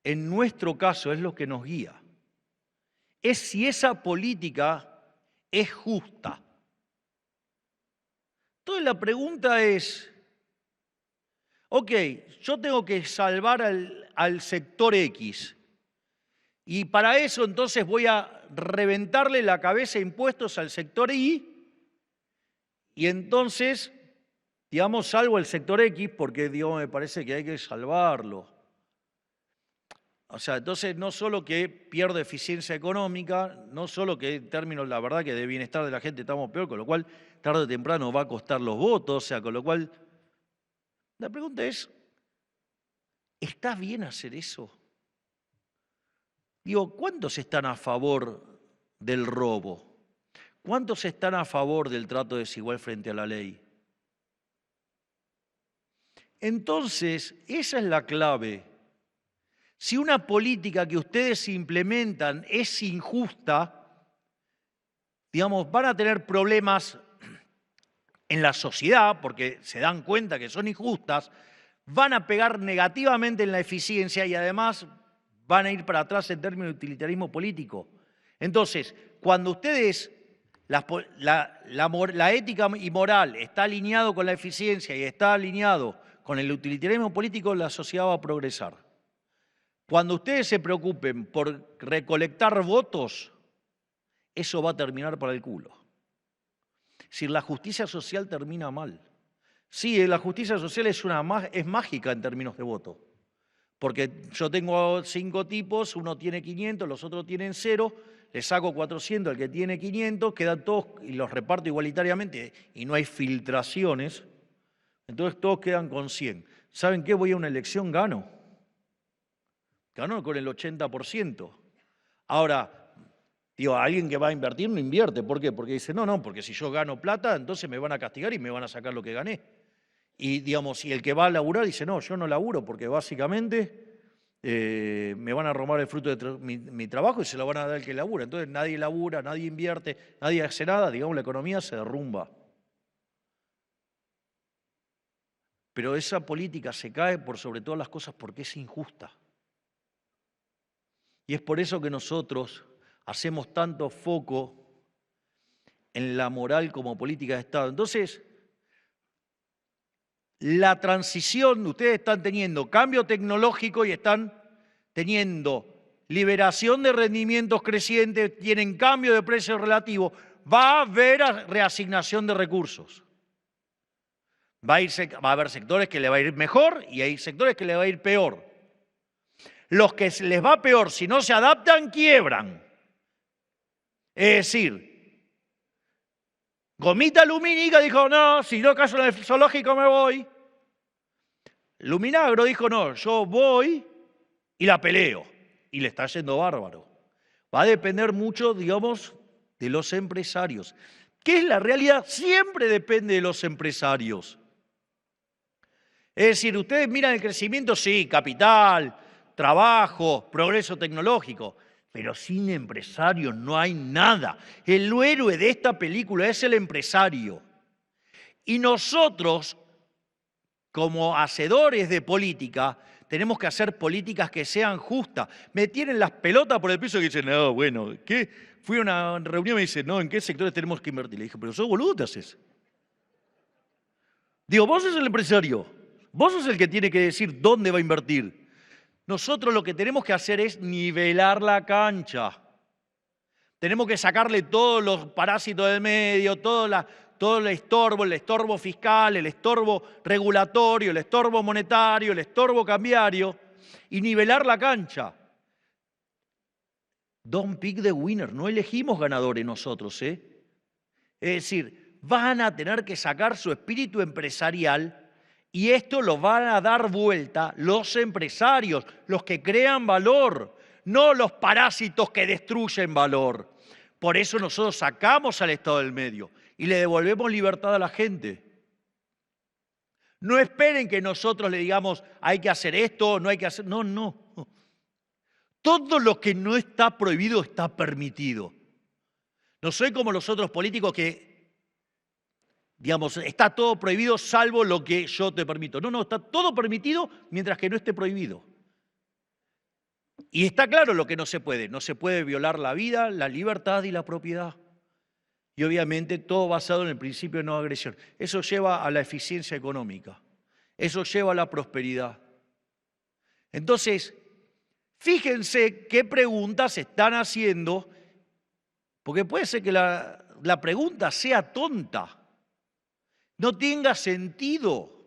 en nuestro caso, es lo que nos guía. Es si esa política es justa. Entonces la pregunta es, ok, yo tengo que salvar al sector X y para eso entonces voy a reventarle la cabeza a impuestos al sector Y y entonces, digamos, salvo el sector X porque, digamos, me parece que hay que salvarlo. O sea, entonces no solo que pierde eficiencia económica, no solo que en términos, la verdad, que de bienestar de la gente estamos peor, con lo cual tarde o temprano va a costar los votos, o sea, con lo cual la pregunta es, ¿está bien hacer eso? Digo, ¿cuántos están a favor del robo? ¿Cuántos están a favor del trato desigual frente a la ley? Entonces, esa es la clave. Si una política que ustedes implementan es injusta, digamos, van a tener problemas en la sociedad porque se dan cuenta que son injustas, van a pegar negativamente en la eficiencia y además van a ir para atrás en términos de utilitarismo político. Entonces, cuando ustedes, la ética y moral está alineado con la eficiencia y está alineado con el utilitarismo político, la sociedad va a progresar. Cuando ustedes se preocupen por recolectar votos, eso va a terminar para el culo. Es decir, la justicia social termina mal. Sí, la justicia social es mágica en términos de voto. Porque yo tengo 5 tipos, uno tiene 500, los otros tienen 0, le saco 400 al que tiene 500, quedan todos y los reparto igualitariamente y no hay filtraciones. Entonces todos quedan con 100. ¿Saben qué? Voy a una elección, gano. Ganó con el 80%. Ahora, digo, alguien que va a invertir no invierte. ¿Por qué? Porque dice, no, porque si yo gano plata, entonces me van a castigar y me van a sacar lo que gané. Y, digamos, y el que va a laburar dice, no, yo no laburo porque básicamente me van a robar el fruto de mi trabajo y se lo van a dar al que labura. Entonces nadie labura, nadie invierte, nadie hace nada, digamos, la economía se derrumba. Pero esa política se cae por sobre todas las cosas porque es injusta. Y es por eso que nosotros hacemos tanto foco en la moral como política de Estado. Entonces, la transición, ustedes están teniendo cambio tecnológico y están teniendo liberación de rendimientos crecientes, tienen cambio de precio relativo, va a haber reasignación de recursos. Va a haber sectores que le va a ir mejor y hay sectores que le va a ir peor. Los que les va peor, si no se adaptan, quiebran. Es decir, Gomita Lumínica dijo, no, si no caso en el zoológico me voy. Luminagro dijo, no, yo voy y la peleo. Y le está yendo bárbaro. Va a depender mucho, digamos, de los empresarios. ¿Qué es la realidad? Siempre depende de los empresarios. Es decir, ustedes miran el crecimiento, sí, capital, trabajo, progreso tecnológico, pero sin empresarios no hay nada. El héroe de esta película es el empresario. Y nosotros, como hacedores de política, tenemos que hacer políticas que sean justas. Me tienen las pelotas por el piso y dicen, no, bueno, ¿qué? Fui a una reunión y me dicen, no, ¿en qué sectores tenemos que invertir? Le dije, pero sos boludo, te haces. Digo, vos sos el empresario, vos sos el que tiene que decir dónde va a invertir. Nosotros lo que tenemos que hacer es nivelar la cancha. Tenemos que sacarle todos los parásitos del medio, todo el estorbo fiscal, el estorbo regulatorio, el estorbo monetario, el estorbo cambiario y nivelar la cancha. Don't pick the winner. No elegimos ganadores nosotros, ¿eh? Es decir, van a tener que sacar su espíritu empresarial y esto lo van a dar vuelta los empresarios, los que crean valor, no los parásitos que destruyen valor. Por eso nosotros sacamos al Estado del medio y le devolvemos libertad a la gente. No esperen que nosotros le digamos hay que hacer esto, no hay que hacer... No, no. Todo lo que no está prohibido está permitido. No soy como los otros políticos que, digamos, está todo prohibido salvo lo que yo te permito. No, no, está todo permitido mientras que no esté prohibido. Y está claro lo que no se puede. No se puede violar la vida, la libertad y la propiedad. Y obviamente todo basado en el principio de no agresión. Eso lleva a la eficiencia económica. Eso lleva a la prosperidad. Entonces, fíjense qué preguntas están haciendo, porque puede ser que la pregunta sea tonta, no tenga sentido.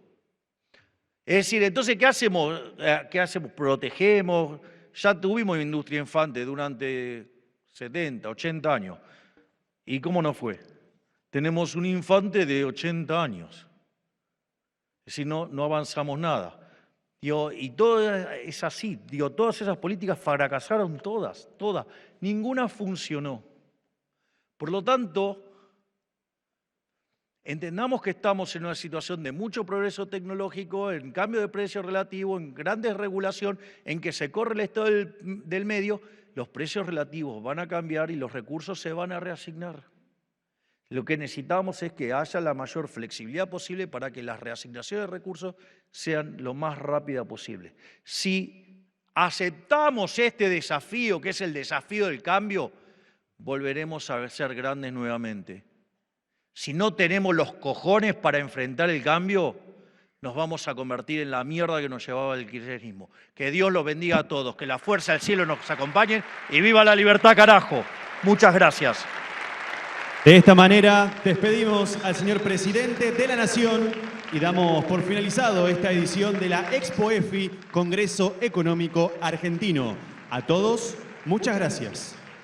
Es decir, entonces, ¿qué hacemos? ¿Qué hacemos? Protegemos. Ya tuvimos industria infante durante 70, 80 años. ¿Y cómo no fue? Tenemos un infante de 80 años. Es decir, no avanzamos nada. Digo, y todo es así. Digo, todas esas políticas fracasaron todas. Ninguna funcionó. Por lo tanto, entendamos que estamos en una situación de mucho progreso tecnológico, en cambio de precio relativo, en grandes regulación, en que se corre el estado del medio, los precios relativos van a cambiar y los recursos se van a reasignar. Lo que necesitamos es que haya la mayor flexibilidad posible para que las reasignaciones de recursos sean lo más rápidas posible. Si aceptamos este desafío, que es el desafío del cambio, volveremos a ser grandes nuevamente. Si no tenemos los cojones para enfrentar el cambio, nos vamos a convertir en la mierda que nos llevaba el kirchnerismo. Que Dios los bendiga a todos, que la fuerza del cielo nos acompañe y viva la libertad, carajo. Muchas gracias. De esta manera despedimos al señor presidente de la Nación y damos por finalizado esta edición de la Expo EFI, Congreso Económico Argentino. A todos, muchas gracias.